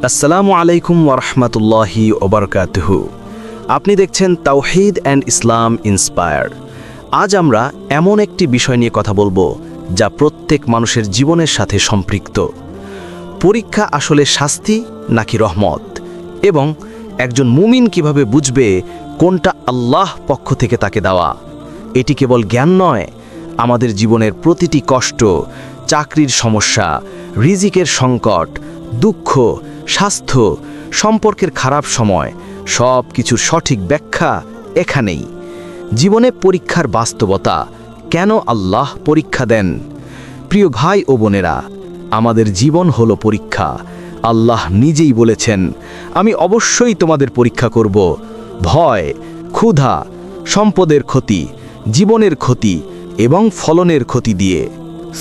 আসসালামু আলাইকুম ওয়ারাহমাতুল্লাহি ওয়াবারাকাতুহু। আপনি দেখছেন তাওহীদ অ্যান্ড ইসলাম ইন্সপায়ার। আজ আমরা এমন একটি বিষয় নিয়ে কথা বলবো যা প্রত্যেক মানুষের জীবনের সাথে সম্পৃক্ত। পরীক্ষা আসলে শাস্তি নাকি রহমত, এবং একজন মুমিন কিভাবে বুঝবে কোনটা আল্লাহ পক্ষ থেকে তাকে দেওয়া। এটি কেবল জ্ঞান নয়, আমাদের জীবনের প্রতিটি কষ্ট, চাকরির সমস্যা, রিজিকের সংকট, দুঃখ, স্বাস্থ্য, সম্পর্কের খারাপ সময়, সব কিছুর সঠিক ব্যাখ্যা এখানেই। জীবনে পরীক্ষার বাস্তবতা, কেন আল্লাহ পরীক্ষা দেন। প্রিয় ভাই ও বোনেরা, আমাদের জীবন হলো পরীক্ষা। আল্লাহ নিজেই বলেছেন, আমি অবশ্যই তোমাদের পরীক্ষা করব। ভয়, ক্ষুধা, সম্পদের ক্ষতি, জীবনের ক্ষতি এবং ফলনের ক্ষতি দিয়ে।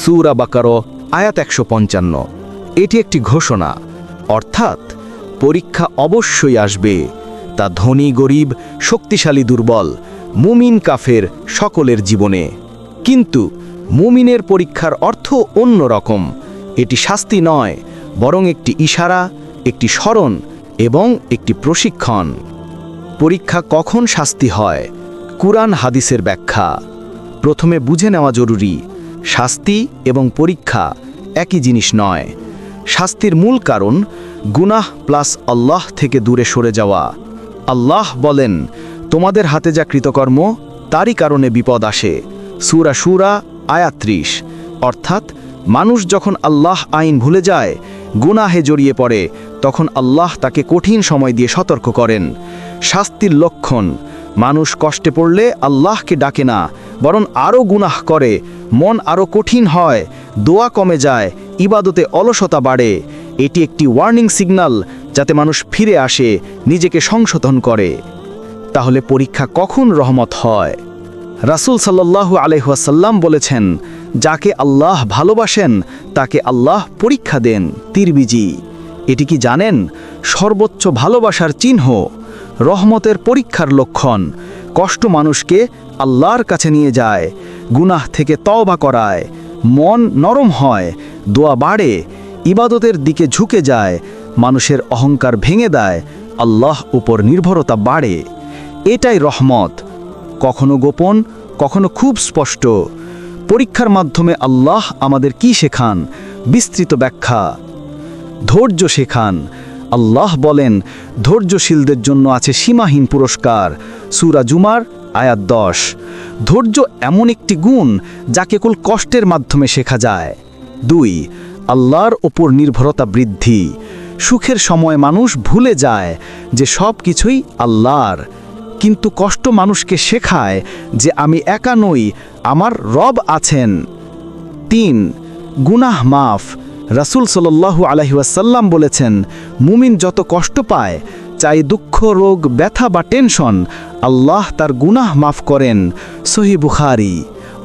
সূরা বাকারা আয়াত ১৫৫। এটি একটি ঘোষণা, অর্থাৎ পরীক্ষা অবশ্যই আসবে। তা ধনী গরিব, শক্তিশালী দুর্বল, মুমিন কাফের সকলের জীবনে। কিন্তু মুমিনের পরীক্ষার অর্থ অন্য রকম। এটি শাস্তি নয়, বরং একটি ইশারা, একটি স্মরণ এবং একটি প্রশিক্ষণ। পরীক্ষা কখন শাস্তি হয়? কুরআন হাদিসের ব্যাখ্যা। প্রথমে বুঝে নেওয়া জরুরি, শাস্তি এবং পরীক্ষা একই জিনিস নয়। শাস্তির মূল কারণ গুনাহ প্লাস আল্লাহ থেকে দূরে সরে যাওয়া। আল্লাহ বলেন, তোমাদের হাতে যা কৃতকর্ম তারই কারণে বিপদ আসে। সূরা শুরা আয়াত ৩০। অর্থাৎ মানুষ যখন আল্লাহ আইন ভুলে যায়, গুনাহে জড়িয়ে পড়ে, তখন আল্লাহ তাকে কঠিন সময় দিয়ে সতর্ক করেন। শাস্তির লক্ষণ, মানুষ কষ্টে পড়লে আল্লাহকে ডাকে না, বরং আরও গুনাহ করে, মন আরও কঠিন হয়, দোয়া কমে যায়, ইবাদতে অলসতা বাড়ে। এটি একটি ওয়ার্নিং সিগন্যাল, যাতে মানুষ ফিরে আসে, নিজেকে সংশোধন করে। তাহলে পরীক্ষা কখন রহমত হয়? রাসূল সাল্লাল্লাহু আলাইহি ওয়াসাল্লাম বলেছেন, যাকে আল্লাহ ভালোবাসেন তাকে আল্লাহ পরীক্ষা দেন। তিরমিজি। এটি কি জানেন? সর্বোচ্চ ভালোবাসার চিহ্ন। রহমতের পরীক্ষার লক্ষণ, কষ্ট মানুষকে আল্লাহর কাছে নিয়ে যায়, গুনাহ থেকে তওবা করায়, মন নরম হয়, দোয়া বাড়ে, ইবাদতের দিকে ঝুঁকে যায়, মানুষের অহংকার ভেঙে দেয়, আল্লাহ উপর নির্ভরতা বাড়ে। এটাই রহমত, কখনো গোপন, কখনো খুব স্পষ্ট। পরীক্ষার মাধ্যমে আল্লাহ আমাদের কি শেখান? বিস্তৃত ব্যাখ্যা। ধৈর্য শেখান। আল্লাহ বলেন, ধৈর্যশীলদের জন্য আছে সীমাহীন পুরস্কার। সূরা জুমার আয়াত ১০। ধৈর্য এমন একটি গুণ যা কেবল কষ্টের মাধ্যমে শেখা যায়। ২. আল্লাহর ওপর নির্ভরতা বৃদ্ধি। সুখের সময় মানুষ ভুলে যায় যে সব কিছুই আল্লাহর, কিন্তু কষ্ট মানুষকে শেখায় যে আমি একা নই, আমার রব আছেন। ৩. গুনাহ মাফ। রাসূল সাল্লাল্লাহু আলাইহি ওয়াসাল্লাম বলেছেন, মুমিন যত কষ্ট পায়, চাই দুঃখ, রোগ, ব্যথা বা টেনশন, আল্লাহ তার গুনাহ মাফ করেন। সহিহ বুখারী।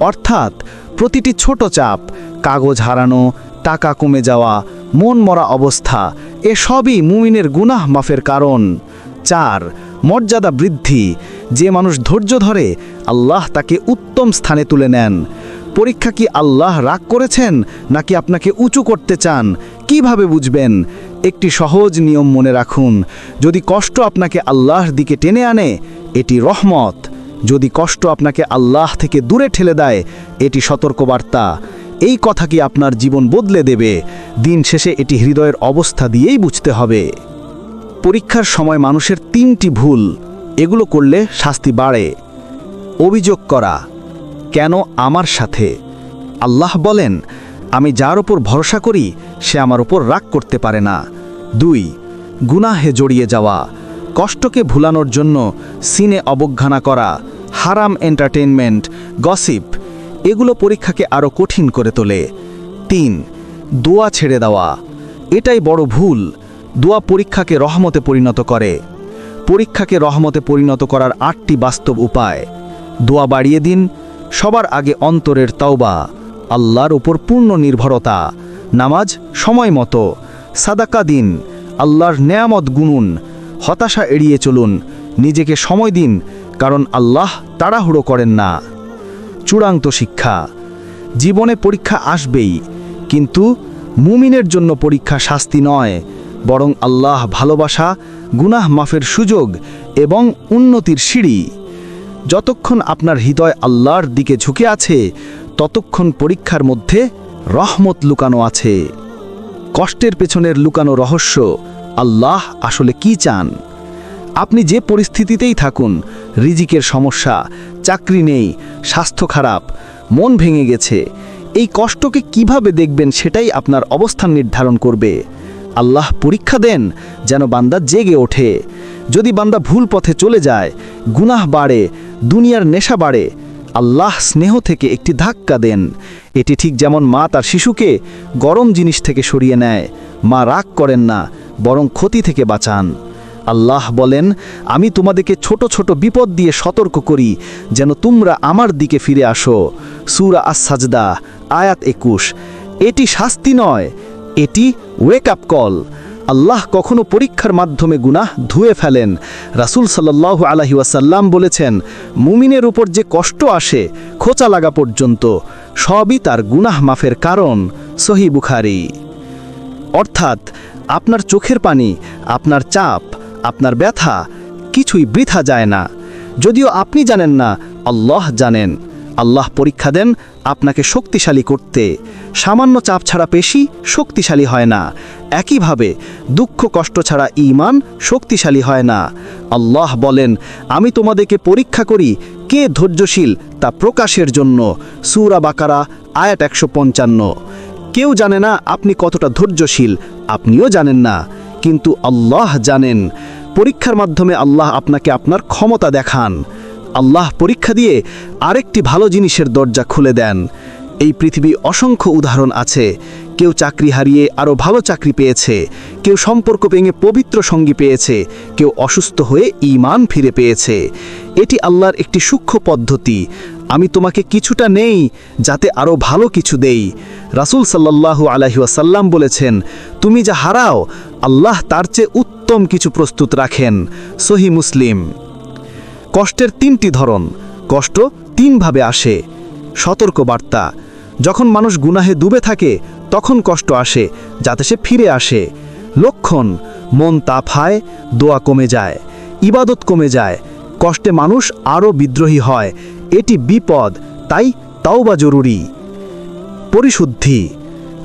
অর্থাৎ প্রতিটি ছোট চাপ, কাগজ হারানো, টাকা কমে যাওয়া, মন মরা অবস্থা, এসবই মুমিনের গুনাহ মাফের কারণ। ৪. মর্যাদা বৃদ্ধি। যে মানুষ ধৈর্য ধরে, আল্লাহ তাকে উত্তম স্থানে তুলে নেন। পরীক্ষা কি আল্লাহ রাগ করেছেন নাকি আপনাকে উঁচু করতে চান? কিভাবে বুঝবেন? একটি সহজ নিয়ম মনে রাখুন, যদি কষ্ট আপনাকে আল্লাহর দিকে টেনে আনে, এটি রহমত। যদি কষ্ট আপনাকে আল্লাহ থেকে দূরে ঠেলে দেয়, এটি সতর্কবার্তা। এই কথা কি আপনার জীবন বদলে দেবে? দিন শেষে এটি হৃদয়ের অবস্থা দিয়েই বুঝতে হবে। পরীক্ষার সময় মানুষের ৩টি ভুল, এগুলো করলে শাস্তি বাড়ে। অভিযোগ করা, কেন আমার সাথে? আল্লাহ বলেন, আমি যার ওপর ভরসা করি সে আমার ওপর রাগ করতে পারে না। ২. গুনাহে জড়িয়ে যাওয়া, কষ্টকে ভুলানোর জন্য সিনে অবজ্ঞা করা, হারাম এন্টারটেইনমেন্ট, গসিপ, এগুলো পরীক্ষাকে আরও কঠিন করে তোলে। ৩. দোয়া ছেড়ে দেওয়া, এটাই বড় ভুল। দোয়া পরীক্ষাকে রহমতে পরিণত করে। পরীক্ষাকে রহমতে পরিণত করার ৮টি বাস্তব উপায়। দোয়া বাড়িয়ে দিন। সবার আগে অন্তরের তওবা, আল্লাহর উপর পূর্ণ নির্ভরতা, নামাজ সময় মতো, সাদাকা দিন, আল্লাহর নেয়ামত গুনুন, হতাশা এড়িয়ে চলুন, নিজেকে সময় দিন, কারণ আল্লাহ তাড়াহুড়ো করেন না। চূড়ান্ত শিক্ষা, জীবনে পরীক্ষা আসবেই, কিন্তু মুমিনের জন্য পরীক্ষা শাস্তি নয়, বরং আল্লাহ ভালোবাসা, গুনাহ মাফের সুযোগ এবং উন্নতির সিঁড়ি। যতক্ষণ আপনার হৃদয় আল্লাহর দিকে ঝুঁকে আছে, ততক্ষণ পরীক্ষার মধ্যে রহমত লুকানো আছে। কষ্টের পেছনের লুকানো রহস্য, আল্লাহ আসলে কি চান। আপনি যে পরিস্থিতিতেই থাকুন, রিজিকের সমস্যা, চাকরি নেই, স্বাস্থ্য খারাপ, মন ভেঙে গেছে, এই কষ্টকে কিভাবে দেখবেন সেটাই আপনার অবস্থান নির্ধারণ করবে। আল্লাহ পরীক্ষা দেন যেন বান্দা জেগে ওঠে। যদি বান্দা ভুল পথে চলে যায়, গুনাহ বাড়ে, দুনিয়ার নেশা বাড়ে, আল্লাহ স্নেহ থেকে একটি ধাক্কা দেন। এটি ঠিক যেমন মা তার শিশুকে গরম জিনিস থেকে সরিয়ে নেয়। মা রাগ করেন না, বরং ক্ষতি থেকে বাঁচান। আল্লাহ বলেন, আমি তোমাদেরকে ছোট ছোট বিপদ দিয়ে সতর্ক করি যেন তোমরা আমার দিকে ফিরে আসো। সূরা আস-সাজদা আয়াত 21। এটি শাস্তি নয়, এটি ওয়েক আপ কল। আল্লাহ কখনো পরীক্ষার মাধ্যমে গুনাহ ধুয়ে ফেলেন। রাসূল সাল্লাল্লাহু আলাইহি ওয়াসাল্লাম বলেছেন, মুমিনের উপর যে কষ্ট আসে খোঁচা লাগা পর্যন্ত, সবই তার গুনাহ মাফের কারণ। সহিহ বুখারী। অর্থাৎ আপনার চোখের পানি, আপনার চাপ, আপনার ব্যথা কিছুই বৃথা যায় না। যদিও আপনি জানেন না, আল্লাহ জানেন। আল্লাহ পরীক্ষা দেন আপনাকে শক্তিশালী করতে। সামান্য চাপ ছাড়া পেশি শক্তিশালী হয় না। একইভাবে দুঃখ কষ্ট ছাড়া ঈমান শক্তিশালী হয় না। আল্লাহ বলেন, আমি তোমাদেরকে পরীক্ষা করি কে ধৈর্যশীল তা প্রকাশের জন্য। সূরা বাকারা আয়াত 155। কেউ জানে না আপনি কতটা ধৈর্যশীল, আপনিও জানেন না, কিন্তু আল্লাহ জানেন। পরীক্ষার মাধ্যমে আল্লাহ আপনাকে আপনার ক্ষমতা দেখান। আল্লাহ পরীক্ষা দিয়ে আরেকটি ভালো জিনিসের দরজা খুলে দেন। এই পৃথিবী অসংখ্য উদাহরণ আছে। কেউ চাকরি হারিয়ে আরও ভালো চাকরি পেয়েছে, কেউ সম্পর্ক ভেঙে পবিত্র সঙ্গী পেয়েছে, কেউ অসুস্থ হয়ে ঈমান ফিরে পেয়েছে। এটি আল্লাহর একটি সূক্ষ্ম পদ্ধতি। আমি তোমাকে কিছুটা নেই যাতে আরও ভালো কিছু দেই। রাসূল সাল্লাল্লাহু আলাইহি ওয়াসাল্লাম বলেছেন, তুমি যা হারাও আল্লাহ তার চেয়ে উত্তম কিছু প্রস্তুত রাখেন। সহিহ মুসলিম। কষ্টের তিনটি ধরন। কষ্ট তিনভাবে আসে। সতর্ক বার্তা, যখন মানুষ গুনাহে ডুবে থাকে তখন কষ্ট আসে যাতে সে ফিরে আসে। লক্ষণ, মন তাপ হয়, দোয়া কমে যায়, ইবাদত কমে যায়, কষ্টে মানুষ আরও বিদ্রোহী হয়। এটি বিপদ, তাই তাওবা জরুরি। পরিশুদ্ধি,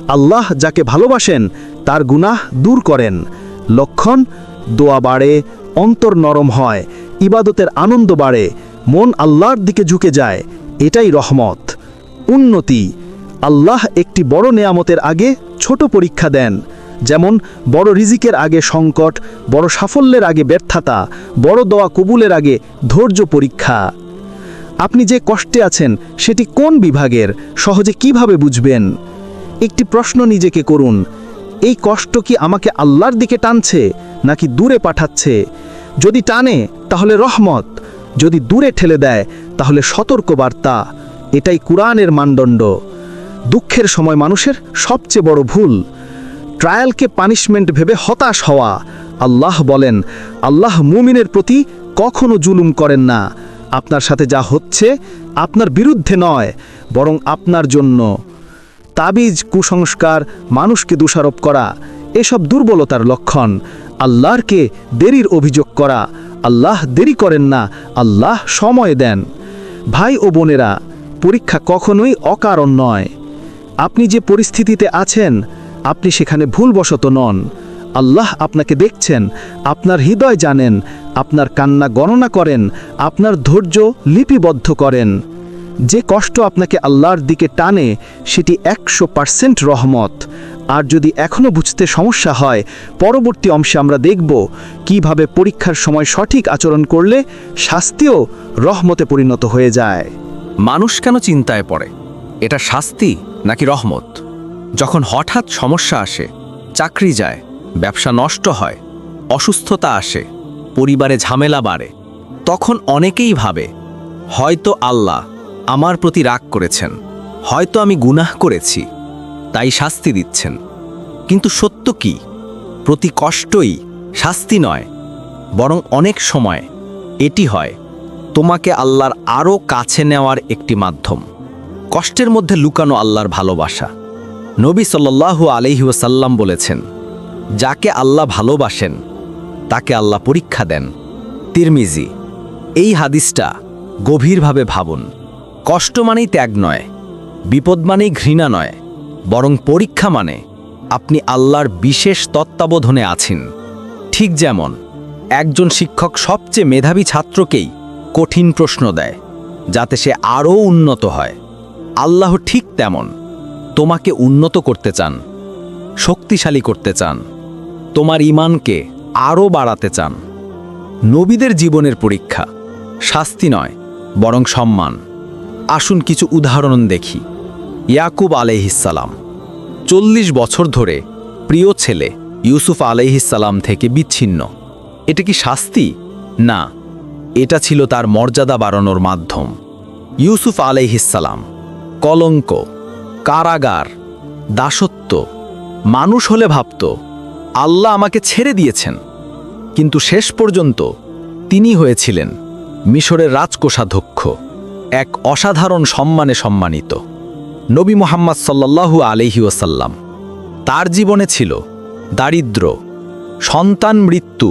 আল্লাহ যাকে ভালোবাসেন তার গুনাহ দূর করেন। লক্ষণ, দোয়া বাড়ে, অন্তর নরম হয়, ইবাদতের আনন্দ বাড়ে, মন আল্লাহর দিকে ঝুঁকে যায়। এটাই রহমত। উন্নতি, আল্লাহ একটি বড় নেয়ামতের আগে ছোট পরীক্ষা দেন। যেমন বড় রিজিকের আগে সংকট, বড় সাফল্যের আগে ব্যর্থতা, বড় দোয়া কবুলের আগে ধৈর্য পরীক্ষা। আপনি যে কষ্টে আছেন সেটি কোন বিভাগের, সহজে কিভাবে বুঝবেন? একটি প্রশ্ন নিজেকে করুন, এই কষ্ট কি আমাকে আল্লাহর দিকে টানছে নাকি দূরে পাঠাচ্ছে? যদি টানে তাহলে রহমত, যদি দূরে ঠেলে দেয় তাহলে সতর্ক বার্তা। এটাই কুরআনের মানদণ্ড। দুঃখের সময় মানুষের সবচেয়ে বড় ভুল ট্রায়ালকে পানিশমেন্ট ভেবে হতাশ হওয়া। আল্লাহ বলেন, আল্লাহ মুমিনের প্রতি কখনো জুলুম করেন না। আপনার সাথে যা হচ্ছে আপনার বিরুদ্ধে নয়, বরং আপনার জন্য। তাবিজ, কুসংস্কার, মানুষকে দোষারোপ করা এসব দুর্বলতার লক্ষণ। আল্লাহরকে দেরির অভিযোগ করা, আল্লাহ দেরি করেন না, আল্লাহ সময় দেন। ভাই ও বোনেরা, পরীক্ষা কখনোই অকারণ নয়। আপনি যে পরিস্থিতিতে আছেন আপনি সেখানে ভুলবশত নন। আল্লাহ আপনাকে দেখছেন, আপনার হৃদয় জানেন, আপনার কান্না গণনা করেন, আপনার ধৈর্য লিপিবদ্ধ করেন। যে কষ্ট আপনাকে আল্লাহর দিকে টানে সেটি 100% রহমত। আর যদি এখনও বুঝতে সমস্যা হয়, পরবর্তী অংশে আমরা দেখব কিভাবে পরীক্ষার সময় সঠিক আচরণ করলে শাস্তিও রহমতে পরিণত হয়ে যায়। মানুষ কেন চিন্তায় পড়ে? এটা শাস্তি নাকি রহমত? যখন হঠাৎ সমস্যা আসে, চাকরি যায়, ব্যবসা নষ্ট হয়, অসুস্থতা আসে, পরিবারে ঝামেলা বাড়ে, তখন অনেকেই ভাবে হয়তো আল্লাহ আমার প্রতি রাগ করেছেন, হয়তো আমি গুনাহ করেছি, তাই শাস্তি দিচ্ছেন। কিন্তু সত্য কি? প্রতি কষ্টই শাস্তি নয়, বরং অনেক সময় এটি হয় তোমাকে আল্লাহর আরও কাছে নেওয়ার একটি মাধ্যম। কষ্টের মধ্যে লুকানো আল্লাহর ভালোবাসা। নবী সাল্লাল্লাহু আলাইহি ওয়াসাল্লাম বলেছেন, যাকে আল্লাহ ভালোবাসেন তাকে আল্লাহ পরীক্ষা দেন। তিরমিজি। এই হাদিসটা গভীরভাবে ভাবুন। কষ্ট মানেই ত্যাগ নয়, বিপদ মানেই ঘৃণা নয়, বরং পরীক্ষা মানে আপনি আল্লাহর বিশেষ তত্ত্বাবধানে আছেন। ঠিক যেমন একজন শিক্ষক সবচেয়ে মেধাবী ছাত্রকেই কঠিন প্রশ্ন দেয় যাতে সে আরও উন্নত হয়, আল্লাহ ঠিক তেমন তোমাকে উন্নত করতে চান, শক্তিশালী করতে চান, তোমার ঈমানকে আরও বাড়াতে চান। নবীদের জীবনের পরীক্ষা শাস্তি নয় বরং সম্মান। আসুন কিছু উদাহরণ দেখি। ইয়াকুব আলাইহিসসালাম 40 বছর ধরে প্রিয় ছেলে ইউসুফ আলাইহিসসালাম থেকে বিচ্ছিন্ন। এটা কি শাস্তি? না, এটা ছিল তার মর্যাদা বাড়ানোর মাধ্যম। ইউসুফ আলাইহিসসালাম কলঙ্ক, কারাগার, দাসত্ব। মানুষ হলে ভাবত আল্লাহ আমাকে ছেড়ে দিয়েছেন, কিন্তু শেষ পর্যন্ত তিনি হয়েছিলেন মিশরের রাজকোষাধ্যক্ষ, এক অসাধারণ সম্মানে সম্মানিত। নবী মুহাম্মদ সাল্লাল্লাহু আলাইহি ওয়াসাল্লাম, তার জীবনে ছিল দারিদ্র্য, সন্তান মৃত্যু,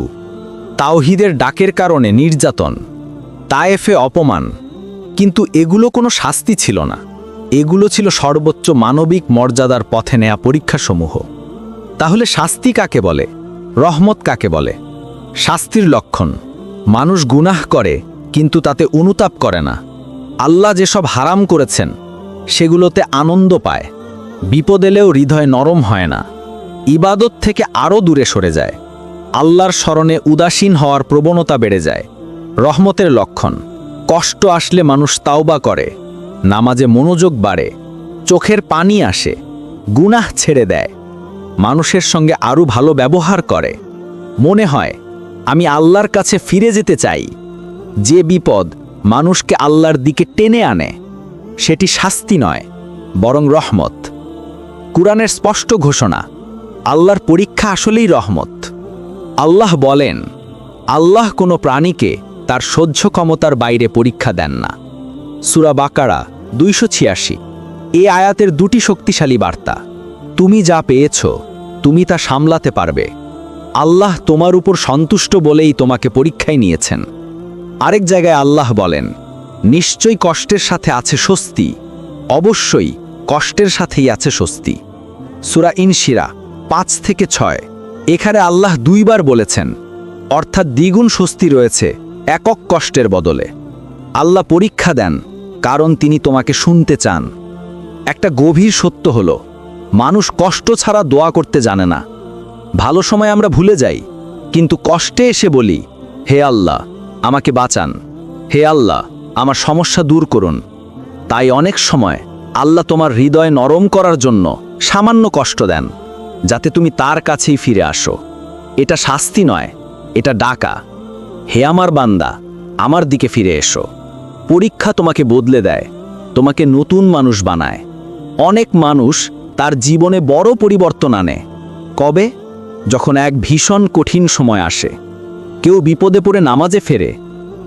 তাওহীদের ডাকের কারণে নির্যাতন, তায়েফে অপমান। কিন্তু এগুলো কোনো শাস্তি ছিল না, এগুলো ছিল সর্বোচ্চ মানবিক মর্যাদার পথে নেয়া পরীক্ষাসমূহ। তাহলে শাস্তি কাকে বলে, রহমত কাকে বলে? শাস্তির লক্ষণ: মানুষ গুনাহ করে কিন্তু তাতে অনুতাপ করে না। আল্লাহ যেসব হারাম করেছেন সেগুলোতে আনন্দ পায়। বিপদ এলেও হৃদয় নরম হয় না, ইবাদত থেকে আরও দূরে সরে যায়। আল্লাহর স্মরণে উদাসীন হওয়ার প্রবণতা বেড়ে যায়। রহমতের লক্ষণ: কষ্ট আসলে মানুষ তাওবা করে, নামাজে মনোযোগ বাড়ে, চোখের পানি আসে, গুনাহ ছেড়ে দেয়, মানুষের সঙ্গে আরও ভালো ব্যবহার করে। মনে হয় আমি আল্লাহর কাছে ফিরে যেতে চাই। যে বিপদ মানুষকে আল্লাহর দিকে টেনে আনে সেটি শাস্তি নয় বরং রহমত। কুরআনের স্পষ্ট ঘোষণা, আল্লাহর পরীক্ষা আসলেই রহমত। আল্লাহ বলেন, আল্লাহ কোনো প্রাণীকে তার সহ্য ক্ষমতার বাইরে পরীক্ষা দেন না। সূরা বাকারা 286। এই আয়াতের দুটি শক্তিশালী বার্তা। তুমি যা পেয়েছ তুমি তা সামলাতে পারবে। আল্লাহ তোমার উপর সন্তুষ্ট বলেই তোমাকে পরীক্ষায় নিয়েছেন। আরেক জায়গায় আল্লাহ বলেন, নিশ্চয়ই কষ্টের সাথে আছে স্বস্তি, অবশ্যই কষ্টের সাথেই আছে স্বস্তি। সূরা ইনশিরা 5 থেকে 6। এখানে আল্লাহ 2 বার বলেছেন, অর্থাৎ দ্বিগুণ স্বস্তি রয়েছে একক কষ্টের বদলে। আল্লাহ পরীক্ষা দেন কারণ তিনি তোমাকে শুনতে চান। একটা গভীর সত্য হলো, মানুষ কষ্ট ছাড়া দোয়া করতে জানে না। ভালো সময় আমরা ভুলে যাই, কিন্তু কষ্টে এসে বলি, হে আল্লাহ আমাকে বাঁচান, হে আল্লাহ আমার সমস্যা দূর করুন। তাই অনেক সময় আল্লাহ তোমার হৃদয় নরম করার জন্য সামান্য কষ্ট দেন, যাতে তুমি তার কাছেই ফিরে আসো। এটা শাস্তি নয়, এটা ডাকা। হে আমার বান্দা, আমার দিকে ফিরে এসো। পরীক্ষা তোমাকে বদলে দেয়, তোমাকে নতুন মানুষ বানায়। অনেক মানুষ তার জীবনে বড় পরিবর্তন আনে কবে? যখন এক ভীষণ কঠিন সময় আসে। কেউ বিপদে পড়ে নামাজে ফেরে,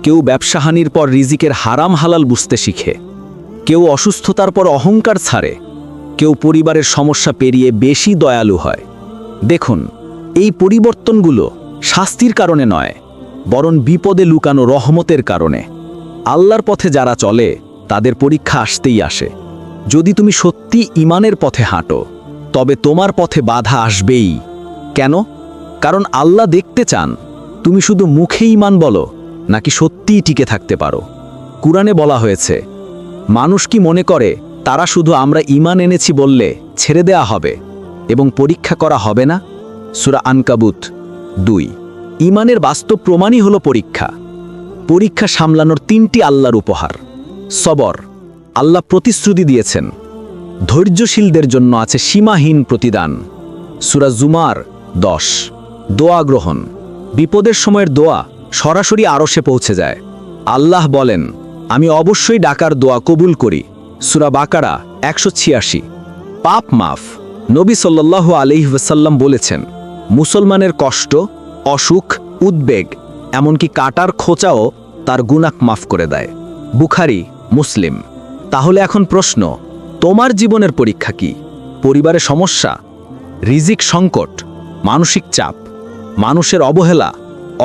কেউ ব্যবসাহানির পর রিজিকের হারাম হালাল বুঝতে শিখে, কেউ অসুস্থতার পর অহংকার ছাড়ে, কেউ পরিবারের সমস্যা পেরিয়ে বেশি দয়ালু হয়। দেখুন, এই পরিবর্তনগুলো শাস্তির কারণে নয়, বরং বিপদে লুকানো রহমতের কারণে। আল্লাহর পথে যারা চলে তাদের পরীক্ষা আসতেই আসে। যদি তুমি সত্যি ঈমানের পথে হাঁটো, তবে তোমার পথে বাধা আসবেই। কেন? কারণ আল্লাহ দেখতে চান তুমি শুধু মুখে ঈমান বলো নাকি সত্যিই টিকে থাকতে পারো। কুরআনে বলা হয়েছে, মানুষ কি মনে করে তারা শুধু আমরা ঈমান এনেছি বললে ছেড়ে দেয়া হবে এবং পরীক্ষা করা হবে না? সূরা আনকাবুত 2। ঈমানের বাস্তব প্রমাণই হলো পরীক্ষা। পরীক্ষা সামলানোর 3টি আল্লাহর উপহার। সবর, আল্লাহ প্রতিশ্রুতি দিয়েছেন ধৈর্যশীলদের জন্য আছে সীমাহীন প্রতিদান। সূরা জুমার 10। দোয়া গ্রহণ, বিপদের সময়ের দোয়া সরাসরি আরশে পৌঁছে যায়। আল্লাহ বলেন, আমি অবশ্যই ডাকার দোয়া কবুল করি। সূরা বাকারা 186। পাপ মাফ, নবী সাল্লাল্লাহু আলাইহি ওয়াসাল্লাম বলেছেন, মুসলমানের কষ্ট, অসুখ, উদ্বেগ, এমনকি কাটার খোঁচাও তার গুনাহ মাফ করে দেয়। বুখারী, মুসলিম। তাহলে এখন প্রশ্ন, তোমার জীবনের পরীক্ষা কি? পরিবারে সমস্যা, রিজিক সংকট, মানসিক চাপ, মানুষের অবহেলা,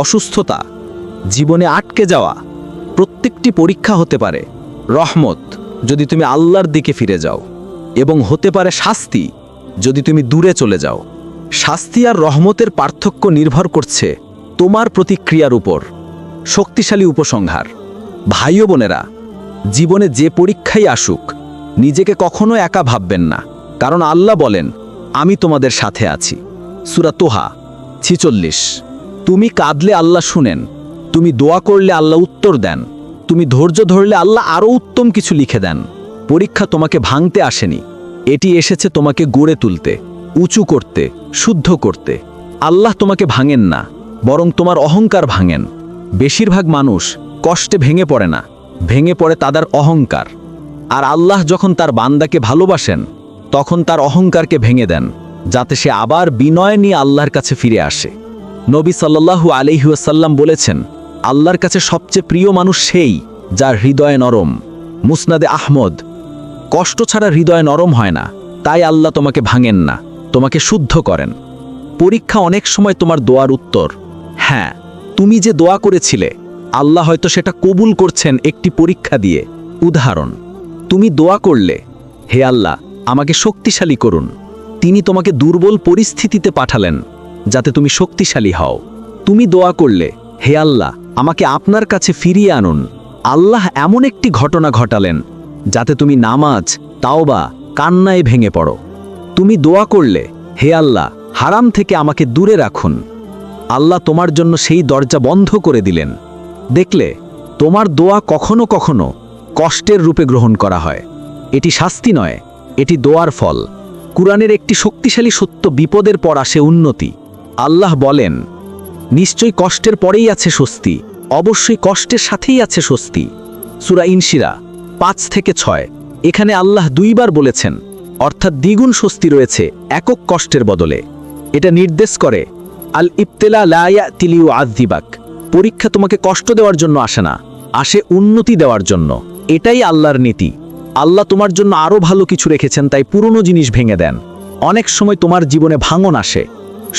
অসুস্থতা, জীবনে আটকে যাওয়া, প্রত্যেকটি পরীক্ষা হতে পারে রহমত যদি তুমি আল্লাহর দিকে ফিরে যাও, এবং হতে পারে শাস্তি যদি তুমি দূরে চলে যাও। শাস্তি আর রহমতের পার্থক্য নির্ভর করছে তোমার প্রতিক্রিয়ার উপর। শক্তিশালী উপসংহার, ভাই ও বোনেরা, জীবনে যে পরীক্ষাই আসুক নিজেকে কখনো একা ভাববেন না, কারণ আল্লাহ বলেন আমি তোমাদের সাথে আছি। সূরা তোহা 46। তুমি কাঁদলে আল্লাহ শুনেন, তুমি দোয়া করলে আল্লাহ উত্তর দেন, তুমি ধৈর্য ধরলে আল্লাহ আরও উত্তম কিছু লিখে দেন। পরীক্ষা তোমাকে ভাঙতে আসেনি, এটি এসেছে তোমাকে গড়ে তুলতে, উঁচু করতে, শুদ্ধ করতে। আল্লাহ তোমাকে ভাঙেন না, বরং তোমার অহংকার ভাঙেন। বেশিরভাগ মানুষ কষ্টে ভেঙে পড়ে না, ভেঙে পড়ে তাদের অহংকার। আর আল্লাহ যখন তার বান্দাকে ভালোবাসেন তখন তার অহংকারকে ভেঙে দেন, যাতে সে আবার বিনয় নিয়ে আল্লাহর কাছে ফিরে আসে। নবী সাল্লাল্লাহু আলাইহি ওয়াসাল্লাম বলেছেন, আল্লাহর কাছে সবচেয়ে প্রিয় মানুষ সেই যার হৃদয় নরম। মুসনাদে আহমদ। কষ্ট ছাড়া হৃদয় নরম হয় না, তাই আল্লাহ তোমাকে ভাঙেন না, তোমাকে শুদ্ধ করেন। পরীক্ষা অনেক সময় তোমার দোয়ার উত্তর। হ্যাঁ, তুমি যে দোয়া করেছিলে আল্লাহ হয়তো সেটা কবুল করছেন একটি পরীক্ষা দিয়ে। উদাহরণ, তুমি দোয়া করলে, হে আল্লাহ আমাকে শক্তিশালী করুন, তিনি তোমাকে দুর্বল পরিস্থিতিতে পাঠালেন যাতে তুমি শক্তিশালী হও। তুমি দোয়া করলে, হে আল্লাহ আমাকে আপনার কাছে ফিরিয়ে আনুন, আল্লাহ এমন একটি ঘটনা ঘটালেন যাতে তুমি নামাজ, তাওবা, কান্নায় ভেঙে পড়ো। তুমি দোয়া করলে, হে আল্লাহ হারাম থেকে আমাকে দূরে রাখুন, আল্লাহ তোমার জন্য সেই দরজা বন্ধ করে দিলেন। দেখলে, তোমার দোয়া কখনো কখনো কষ্টের রূপে গ্রহণ করা হয়। এটি শাস্তি নয়, এটি দোয়ার ফল। কুরআনের একটি শক্তিশালী সত্য, বিপদের পর আসে উন্নতি। আল্লাহ বলেন, নিশ্চয়ই কষ্টের পরেই আছে স্বস্তি, অবশ্যই কষ্টের সাথেই আছে স্বস্তি। সূরা ইনশিরা 5-6। এখানে আল্লাহ দুইবার বলেছেন, অর্থাৎ দ্বিগুণ স্বস্তি রয়েছে একক কষ্টের বদলে। এটা নির্দেশ করে আল ইবতিলা লা ইয়াতি লিউআযিবাক, পরীক্ষা তোমাকে কষ্ট দেওয়ার জন্য আসে না, আসে উন্নতি দেওয়ার জন্য। এটাই আল্লাহর নীতি। আল্লাহ তোমার জন্য আরও ভালো কিছু রেখেছেন, তাই পুরনো জিনিস ভেঙে দেন। অনেক সময় তোমার জীবনে ভাঙন আসে,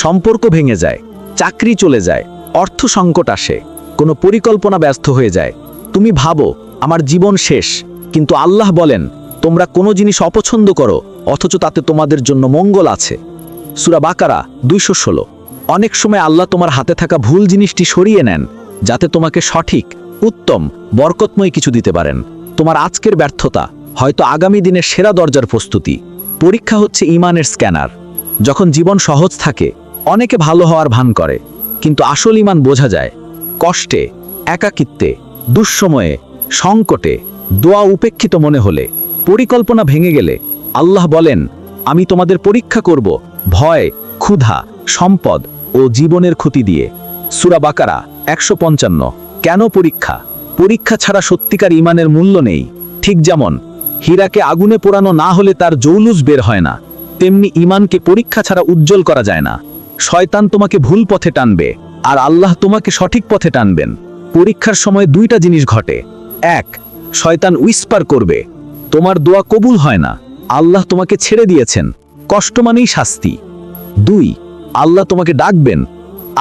সম্পর্ক ভেঙে যায়, চাকরি চলে যায়, অর্থ সংকট আসে, কোনো পরিকল্পনা ব্যর্থ হয়ে যায়। তুমি ভাবো আমার জীবন শেষ, কিন্তু আল্লাহ বলেন তোমরা কোনো জিনিস অপছন্দ করো অথচ তাতে তোমাদের জন্য মঙ্গল আছে। সূরা বাকারা 216। অনেক সময় আল্লাহ তোমার হাতে থাকা ভুল জিনিসটি সরিয়ে নেন যাতে তোমাকে সঠিক, উত্তম, বরকতময় কিছু দিতে পারেন। তোমার আজকের ব্যর্থতা হয়তো আগামী দিনের সেরা দরজার প্রস্তুতি। পরীক্ষা হচ্ছে ঈমানের স্ক্যানার। যখন জীবন সহজ থাকে অনেকে ভালো হওয়ার ভান করে, কিন্তু আসল ঈমান বোঝা যায় কষ্টে, একাকিত্বে, দুঃসময়ে, সংকটে, দোয়া উপেক্ষিত মনে হলে, পরিকল্পনা ভেঙে গেলে। আল্লাহ বলেন, আমি তোমাদের পরীক্ষা করব ভয়, ক্ষুধা, সম্পদ ও জীবনের ক্ষতি দিয়ে। সূরা বাকারা 155। কেন পরীক্ষা? পরীক্ষা ছাড়া সত্যিকার ঈমানের মূল্য নেই। ঠিক যেমন হীরাকে আগুনে পোড়ানো না হলে তার জৌলুস বের হয় না, তেমনি ঈমানকে পরীক্ষা ছাড়া উজ্জ্বল করা যায় না। শয়তান তোমাকে ভুল পথে টানবে, আর আল্লাহ তোমাকে সঠিক পথে টানবেন। পরীক্ষার সময় দুইটা জিনিস ঘটে। এক, শয়তান উইসপার করবে, তোমার দোয়া কবুল হয় না, আল্লাহ তোমাকে ছেড়ে দিয়েছেন, কষ্ট মানেই শাস্তি। দুই, আল্লাহ তোমাকে ডাকবেন,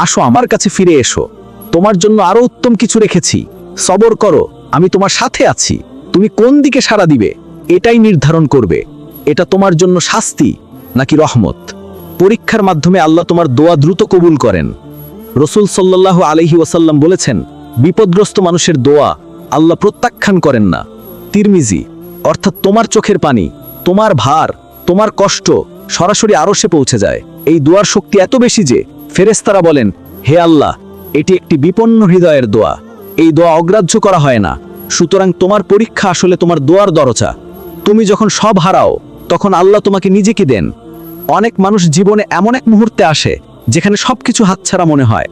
আসো আমার কাছে ফিরে এসো, তোমার জন্য আরো উত্তম কিছু রেখেছি, সবর করো, আমি তোমার সাথে আছি। তুমি কোন দিকে সাড়া দিবে এটাই নির্ধারণ করবে এটা তোমার জন্য শাস্তি নাকি রহমত। পরীক্ষার মাধ্যমে আল্লাহ তোমার দোয়া দ্রুত কবুল করেন। রাসূল সাল্লাল্লাহু আলাইহি ওয়াসাল্লাম বলেছেন, বিপদগ্রস্ত মানুষের দোয়া আল্লাহ প্রত্যাখ্যান করেন না। তিরমিজি। অর্থাৎ তোমার চোখের পানি, তোমার ভার, তোমার কষ্ট সরাসরি আরশে পৌঁছে যায়। এই দোয়ার শক্তি এত বেশি যে ফেরেশতারা বলেন, হে আল্লাহ, এটি একটি বিপন্ন হৃদয়ের দোয়া, এই দোয়া অগ্রাহ্য করা হয় না। সুতরাং তোমার পরীক্ষা আসলে তোমার দোয়ার দরজা। তুমি যখন সব হারাও তখন আল্লাহ তোমাকে নিজেকে দেন। অনেক মানুষ জীবনে এমন এক মুহূর্তে আসে যেখানে সবকিছু হাতছাড়া মনে হয়।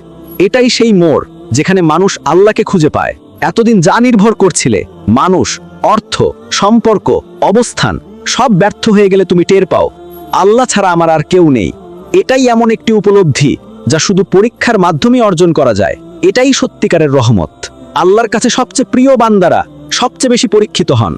এটাই সেই মোড় যেখানে মানুষ আল্লাহকে খুঁজে পায়। এতদিন যা নির্ভর করছিলে, মানুষ, অর্থ, সম্পর্ক, অবস্থান, সব ব্যর্থ হয়ে গেলে তুমি টের পাও আল্লাহ ছাড়া আমার আর কেউ নেই। এটাই এমন একটি উপলব্ধি যা শুধু পরীক্ষার মাধ্যমেই অর্জন করা যায়। এটাই সত্যিকারের রহমত। আল্লাহর কাছে সবচেয়ে প্রিয় বান্দারা সবচেয়ে বেশি পরীক্ষিত হন।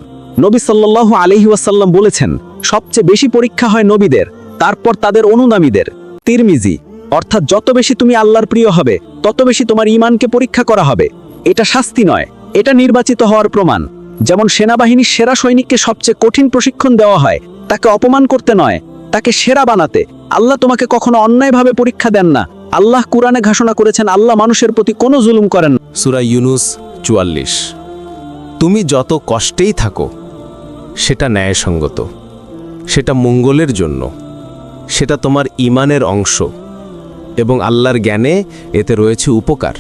নবী সাল্লাল্লাহু আলাইহি ওয়াসাল্লাম বলেছেন, সবচেয়ে বেশি পরীক্ষা হয় নবীদের, তারপর তাদের অনুগামীদের। তিরমিজি। অর্থাৎ যত বেশি তুমি আল্লাহর প্রিয় হবে তত বেশি তোমার ঈমানকে পরীক্ষা করা হবে। এটা শাস্তি নয়, এটা নির্বাচিত হওয়ার প্রমাণ। যেমন সেনাবাহিনীর সেরা সৈনিককে সবচেয়ে কঠিন প্রশিক্ষণ দেওয়া হয় তাকে অপমান করতে নয়, তাকে সেরা বানাতে। আল্লাহ তোমাকে কখনো অন্যায়ভাবে পরীক্ষা দেন না। আল্লাহ কুরআনে ঘোষণা করেছেন আল্লাহ মানুষের প্রতি কোনো জুলুম করেন না। সূরা ইউনুস ৪৪। তুমি যত কষ্টেই থাকো সেটা ন্যায়সঙ্গত, সেটা মঙ্গলের জন্য, সেটা তোমার ঈমানের অংশ এবং আল্লাহর জ্ঞানে এতে রয়েছে উপকার।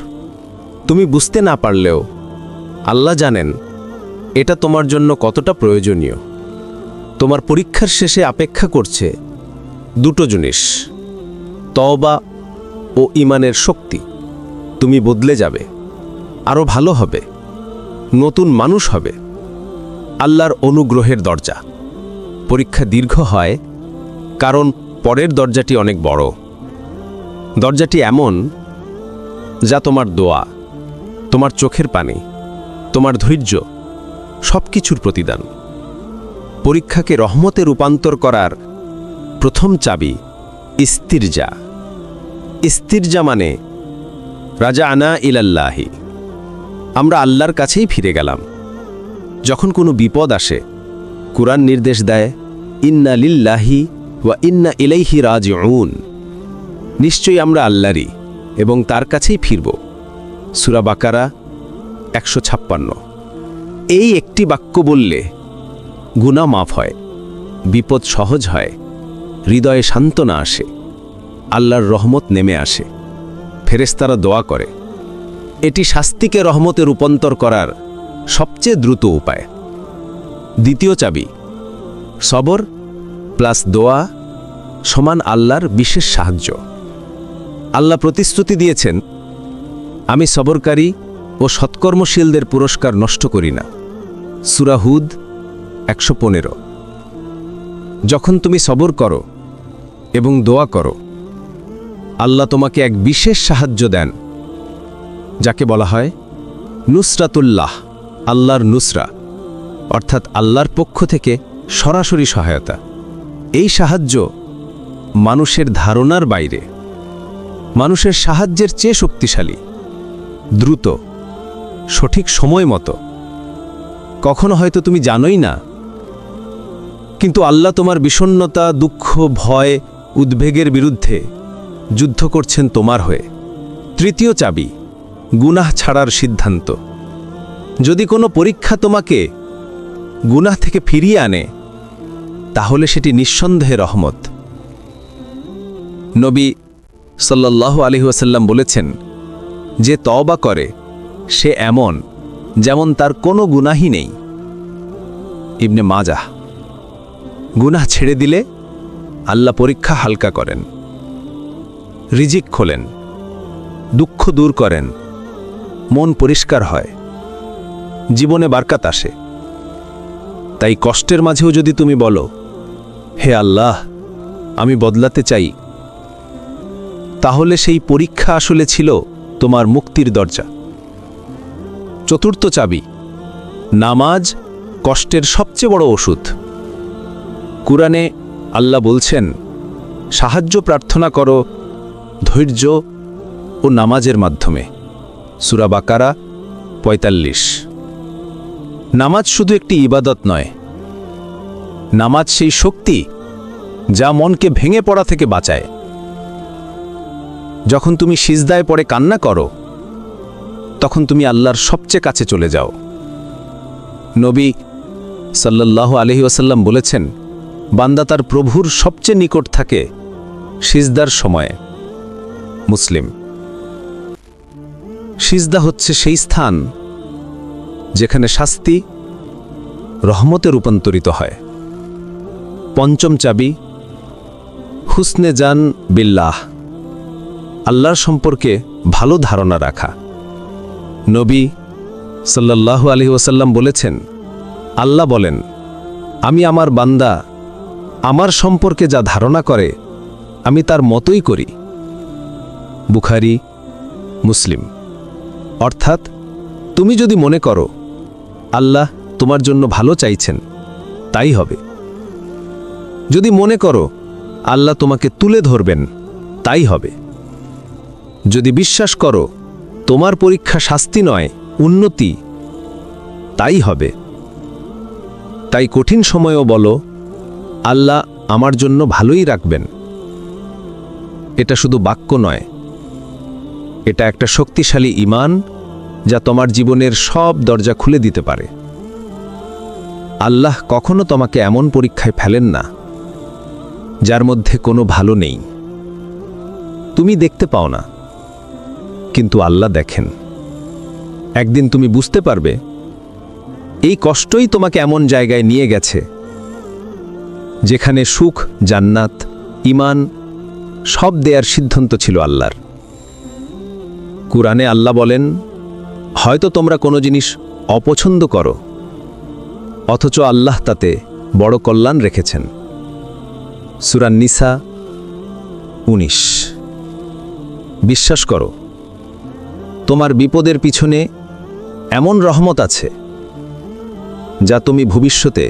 তুমি বুঝতে না পারলেও আল্লাহ জানেন এটা তোমার জন্য কতটা প্রয়োজনীয়। তোমার পরীক্ষার শেষে অপেক্ষা করছে দুটো জিনিস, তওবা ও ঈমানের শক্তি। তুমি বদলে যাবে, আরও ভালো হবে, নতুন মানুষ হবে। আল্লাহর অনুগ্রহের দরজা। পরীক্ষা দীর্ঘ হয় কারণ পরের দরজাটি অনেক বড়। দরজাটি এমন যা তোমার দোয়া, তোমার চোখের পানি, তোমার ধৈর্য সব কিছুর প্রতিদান। পরীক্ষাকে রহমতে রূপান্তর করার প্রথম চাবি ইস্তিরজা। ইস্তিরজা মানে রাজা আনা ইলাল্লাহি, আমরা আল্লাহর কাছেই ফিরে গেলাম। যখন কোনো বিপদ আসে কুরআন নির্দেশ দেয় ইন্না লিল্লাহি ওয়া ইন্না ইলাইহি রাজিউন, নিশ্চয়ই আমরা আল্লাহরই এবং তার কাছেই ফিরব। সূরা বাকারা ১৫৬। এই একটি বাক্য বললে গুনাহ মাফ হয়, বিপদ সহজ হয়, হৃদয়ে সান্ত্বনা আসে, আল্লাহর রহমত নেমে আসে, ফেরেশতারা দোয়া করে। এটি শাস্তিকে রহমতে রূপান্তর করার সবচেয়ে দ্রুত উপায়। দ্বিতীয় চাবি সবর প্লাস দোয়া সমান আল্লাহর বিশেষ সাহায্য। আল্লাহ প্রতিশ্রুতি দিয়েছেন আমি সবরকারী ও সৎকর্মশীলদের পুরস্কার নষ্ট করি না। সূরা হুদ ১১৫। যখন তুমি সবর করো এবং দোয়া করো আল্লাহ তোমাকে এক বিশেষ সাহায্য দেন, যাকে বলা হয় নুসরাতুল্লাহ, আল্লাহর নুসরা, অর্থাৎ আল্লাহর পক্ষ থেকে সরাসরি সহায়তা। এই সাহায্য মানুষের ধারণার বাইরে, মানুষের সাহায্যের চেয়ে শক্তিশালী, দ্রুত, সঠিক সময় মতো। কখনো হয়তো তুমি জানোই না, কিন্তু আল্লাহ তোমার বিষণ্ণতা, দুঃখ, ভয়, উদ্বেগের বিরুদ্ধে যুদ্ধ করছেন তোমার হয়ে। তৃতীয় চাবি গুনাহ ছাড়ার সিদ্ধান্ত। যদি কোনো পরীক্ষা তোমাকে গুনাহ থেকে ফিরিয়ে আনে তাহলে সেটি নিঃসন্দেহে রহমত। নবী সাল্লাল্লাহু আলাইহি ওয়াসাল্লাম বলেছেন, যে তওবা করে সে এমন যেমন তার কোনো গুনাহই নেই। ইবনে মাজাহ। গুনাহ ছেড়ে দিলে আল্লাহ পরীক্ষা হালকা করেন, রিজিক খোলেন, দুঃখ দূর করেন, মন পরিষ্কার হয়, জীবনে বারকাত আসে। তাই কষ্টের মাঝেও যদি তুমি বলো হে আল্লাহ আমি বদলাতে চাই, তাহলে সেই পরীক্ষা আসলে ছিল তোমার মুক্তির দরজা। চতুর্থ চাবি নামাজ কষ্টের সবচেয়ে বড় ওষুধ। কুরআনে আল্লাহ বলছেন সাহায্য প্রার্থনা করো ধৈর্য ও নামাজের মাধ্যমে। সূরা বাকারা ৪৫। নামাজ শুধু একটি ইবাদত নয়, নামাজ সেই শক্তি যা মনকে ভেঙে পড়া থেকে বাঁচায়। যখন তুমি সিজদায় পড়ে কান্না করো তখন তুমি আল্লাহর সবচেয়ে কাছে চলে যাও। নবী সাল্লাল্লাহু আলাইহি ওয়াসাল্লাম বলেছেন বান্দা তার প্রভুর সবচেয়ে নিকট থাকে সিজদার সময়ে। মুসলিম। সিজদা হচ্ছে সেই স্থান যেখানে শাস্তি রহমতে রূপান্তরিত হয়। পঞ্চম চাবি হুসনে জান বিল্লাহ, আল্লাহর সম্পর্কে ভালো ধারণা রাখা। নবী সাল্লাল্লাহু আলাইহি ওয়াসাল্লাম বলেছেন আল্লাহ বলেন আমি আমার বান্দা আমার সম্পর্কে যা ধারণা করে আমি তার মতোই করি। বুখারী মুসলিম। অর্থাৎ তুমি যদি মনে করো আল্লাহ তোমার জন্য ভালো চাইছেন তাই হবে, যদি মনে করো আল্লাহ তোমাকে তুলে ধরবেন তাই হবে। যদি বিশ্বাস করো তোমার পরীক্ষা শাস্তি নয়, উন্নতি, তাই হবে। তাই কঠিন সময়েও বলো, আল্লাহ আমার জন্য ভালোই রাখবেন। এটা শুধু বাক্য নয়, এটা একটা শক্তিশালী ঈমান যা তোমার জীবনের সব দরজা খুলে দিতে পারে। আল্লাহ কখনো তোমাকে এমন পরীক্ষায় ফেলেন না যার মধ্যে কোনো ভালো নেই। তুমি দেখতে পাও না, কিন্তু আল্লাহ দেখেন। একদিন তুমি বুঝতে পারবে এই কষ্টই তোমাকে এমন জায়গায় নিয়ে গেছে যেখানে সুখ, জান্নাত, ঈমান সব দেয়ার সিদ্ধান্ত ছিল আল্লাহর। কুরআনে আল্লাহ বলেন, হয়তো তোমরা কোনো জিনিস অপছন্দ করো, অথচ আল্লাহ তাতে বড় কল্যাণ রেখেছেন। সূরা নিসা 19। বিশ্বাস করো, তোমার বিপদের পিছনে এমন রহমত আছে যা তুমি ভবিষ্যতে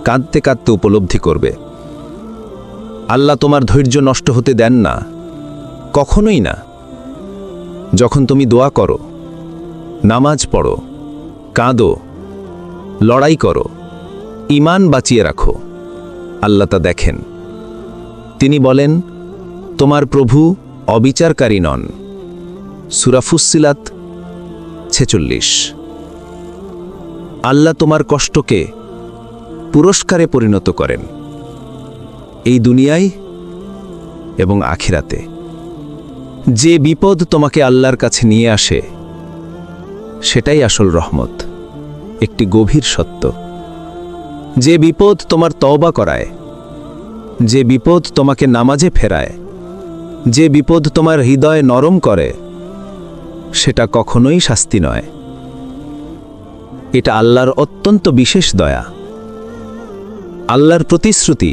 কাঁদতে কাঁদতে উপলব্ধি করবে। আল্লাহ তোমার ধৈর্য নষ্ট হতে দেন না, কখনোই না। যখন তুমি দোয়া করো, নামাজ পড়ো, কাঁদো, লড়াই করো, ঈমান বাঁচিয়ে রাখো, আল্লাহ তা দেখেন। তিনি বলেন, তোমার প্রভু অবিচারকারী নন। সূরা ফুসসিলাত 46। আল্লাহ তোমার কষ্টকে পুরস্কারে পরিণত করেন, এই দুনিয়ায় এবং আখিরাতে। যে বিপদ তোমাকে আল্লাহর কাছে নিয়ে আসে সেটাই আসল রহমত, একটি গভীর সত্য। যে বিপদ তোমার তওবা করায়, যে বিপদ তোমাকে নামাজে ফেরায়, যে বিপদ তোমার হৃদয় নরম করে, সেটা কখনোই শাস্তি নয়। এটা আল্লাহর অত্যন্ত বিশেষ দয়া। আল্লাহর প্রতিশ্রুতি,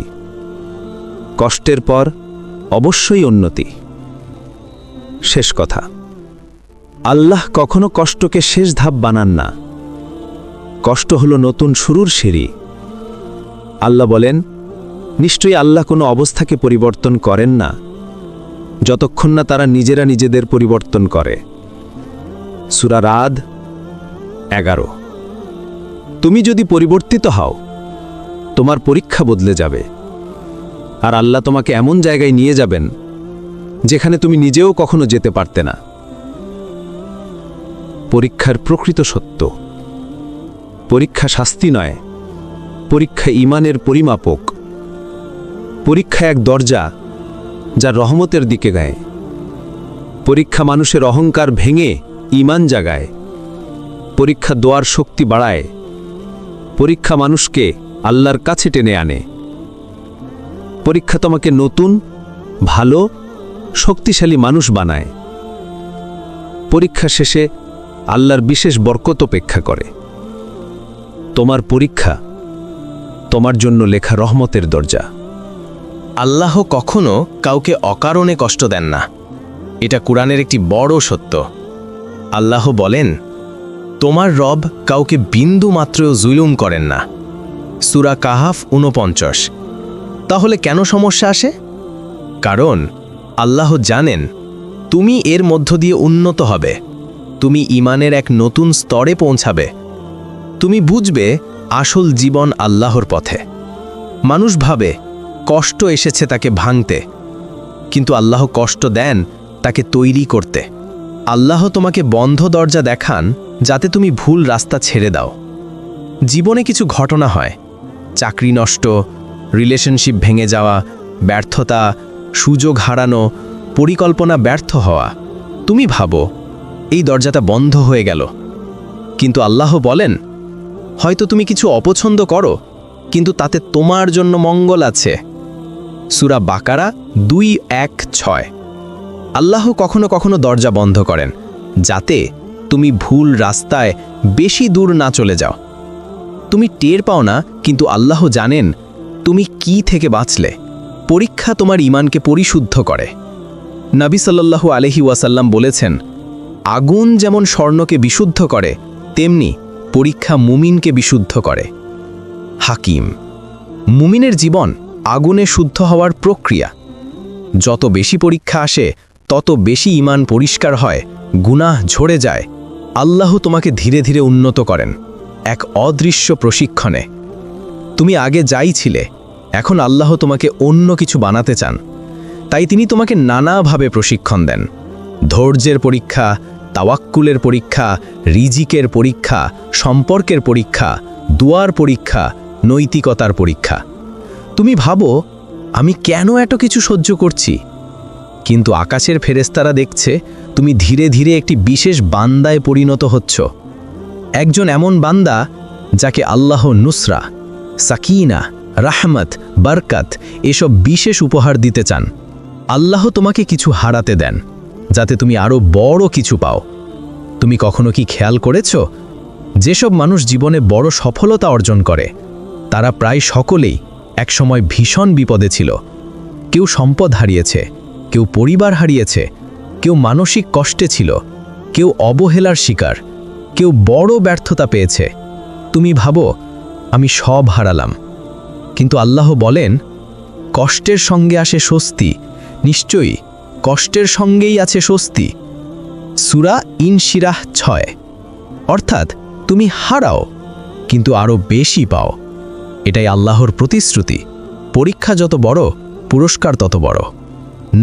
কষ্টের পর অবশ্যই উন্নতি। শেষ কথা, আল্লাহ কখনো কষ্টকে শেষ ধাপ বানান না। কষ্ট হলো নতুন শুরুর সিঁড়ি। আল্লাহ বলেন, নিশ্চয়ই আল্লাহ কোনো অবস্থাকে পরিবর্তন করেন না যতক্ষণ না তারা নিজেরা নিজেদের পরিবর্তন করে। সূরা রাদ 11। তুমি যদি পরিবর্তিত হও, তোমার পরীক্ষা বদলে যাবে, আর আল্লাহ তোমাকে এমন জায়গায় নিয়ে যাবেন যেখানে তুমি নিজেও কখনো যেতে পারতে না। পরীক্ষার প্রকৃত সত্য, পরীক্ষা শাস্তি নয়, পরীক্ষা ঈমানের পরিমাপক। পরীক্ষা এক দরজা যা রহমতের দিকে গায়। পরীক্ষা মানুষের অহংকার ভেঙে ঈমান জাগায়। পরীক্ষা দোয়ার শক্তি বাড়ায়। পরীক্ষা মানুষকে আল্লাহর কাছে টেনে আনে। পরীক্ষা তোমাকে নতুন, ভালো, শক্তিশালী মানুষ বানায়। পরীক্ষা শেষে আল্লাহর বিশেষ বরকত অপেক্ষা করে। তোমার পরীক্ষা তোমার জন্য লেখা রহমতের দরজা। আল্লাহ কখনো কাউকে অকারণে কষ্ট দেন না, এটা কুরআনের একটি বড় সত্য। আল্লাহ বলেন, তোমার রব কাউকে বিন্দু মাত্রও জুলুম করেন না। সূরা কাহাফ 49। তাহলে কেন সমস্যা আসে? কারণ আল্লাহ জানেন তুমি এর মধ্য দিয়ে উন্নত হবে, তুমি ঈমানের এক নতুন স্তরে পৌঁছাবে, তুমি বুঝবে আসল জীবন আল্লাহর পথে। মানুষ ভাবে কষ্ট এসেছে তাকে ভাঙতে, কিন্তু আল্লাহ কষ্ট দেন তাকে তৈরি করতে। আল্লাহ তোমাকে বন্ধ দরজা দেখান যাতে তুমি ভুল রাস্তা ছেড়ে দাও। জীবনে কিছু ঘটনা হয়, চাকরি নষ্ট, রিলেশনশিপ ভেঙে যাওয়া, ব্যর্থতা, সুযোগ হারানো, পরিকল্পনা ব্যর্থ হওয়া। তুমি ভাবো এই দরজাটা বন্ধ হয়ে গেল, কিন্তু আল্লাহ বলেন, হয়তো তুমি কিছু অপছন্দ করো, কিন্তু তাতে তোমার জন্য মঙ্গল আছে। সূরা বাকারা 2:1-6। আল্লাহ কখনো কখনো দরজা বন্ধ করেন যাতে তুমি ভুল রাস্তায় বেশি দূর না চলে যাও। তুমি টের পাও না, কিন্তু আল্লাহ জানেন তুমি কি থেকে বাঁচলে। পরীক্ষা তোমার ঈমানকে পরিশুদ্ধ করে। নবী সাল্লাল্লাহু আলাইহি ওয়াসাল্লাম বলেছেন, আগুন যেমন স্বর্ণকে বিশুদ্ধ করে, তেমনি পরীক্ষা মুমিনকে বিশুদ্ধ করে। হাকিম, মুমিনের জীবন আগুনে শুদ্ধ হওয়ার প্রক্রিয়া। যত বেশি পরীক্ষা আসে, তত বেশি ঈমান পরিষ্কার হয়, গুনাহ ঝরে যায়। আল্লাহ তোমাকে ধীরে ধীরে উন্নত করেন এক অদৃশ্য প্রশিক্ষণে। তুমি আগে যাই ছিলে, এখন আল্লাহ তোমাকে অন্য কিছু বানাতে চান। তাই তিনি তোমাকে নানাভাবে প্রশিক্ষণ দেন। ধৈর্যের পরীক্ষা, তাওয়াক্কুলের পরীক্ষা, রিজিকের পরীক্ষা, সম্পর্কের পরীক্ষা, দুয়ার পরীক্ষা, নৈতিকতার পরীক্ষা। তুমি ভাবো, আমি কেন এত কিছু সহ্য করছি? কিন্তু আকাশের ফেরেশতারা দেখছে তুমি ধীরে ধীরে একটি বিশেষ বান্দায় পরিণত হচ্ছ। একজন এমন বান্দা যাকে আল্লাহ নুসরা, সাকিনা, রাহমত, বরকত এসব বিশেষ উপহার দিতে চান। আল্লাহ তোমাকে কিছু হারাতে দেন যাতে তুমি আরও বড় কিছু পাও। তুমি কখনো কি খেয়াল করেছ, যেসব মানুষ জীবনে বড় সফলতা অর্জন করে তারা প্রায় সকলেই একসময় ভীষণ বিপদে ছিল। কেউ সম্পদ হারিয়েছে, কেউ পরিবার হারিয়েছে, কেউ মানসিক কষ্টে ছিল, কেউ অবহেলার শিকার, কেউ বড় ব্যর্থতা পেয়েছে। তুমি ভাবো, আমি সব হারালাম। কিন্তু আল্লাহ বলেন, কষ্টের সঙ্গে আসে স্বস্তি। নিশ্চয়ই কষ্টের সঙ্গেই আছে স্বস্তি। সূরা ইনশিরাহ 6। অর্থাৎ তুমি হারাও কিন্তু আরও বেশি পাও। এটাই আল্লাহর প্রতিশ্রুতি। পরীক্ষা যত বড়, পুরস্কার তত বড়।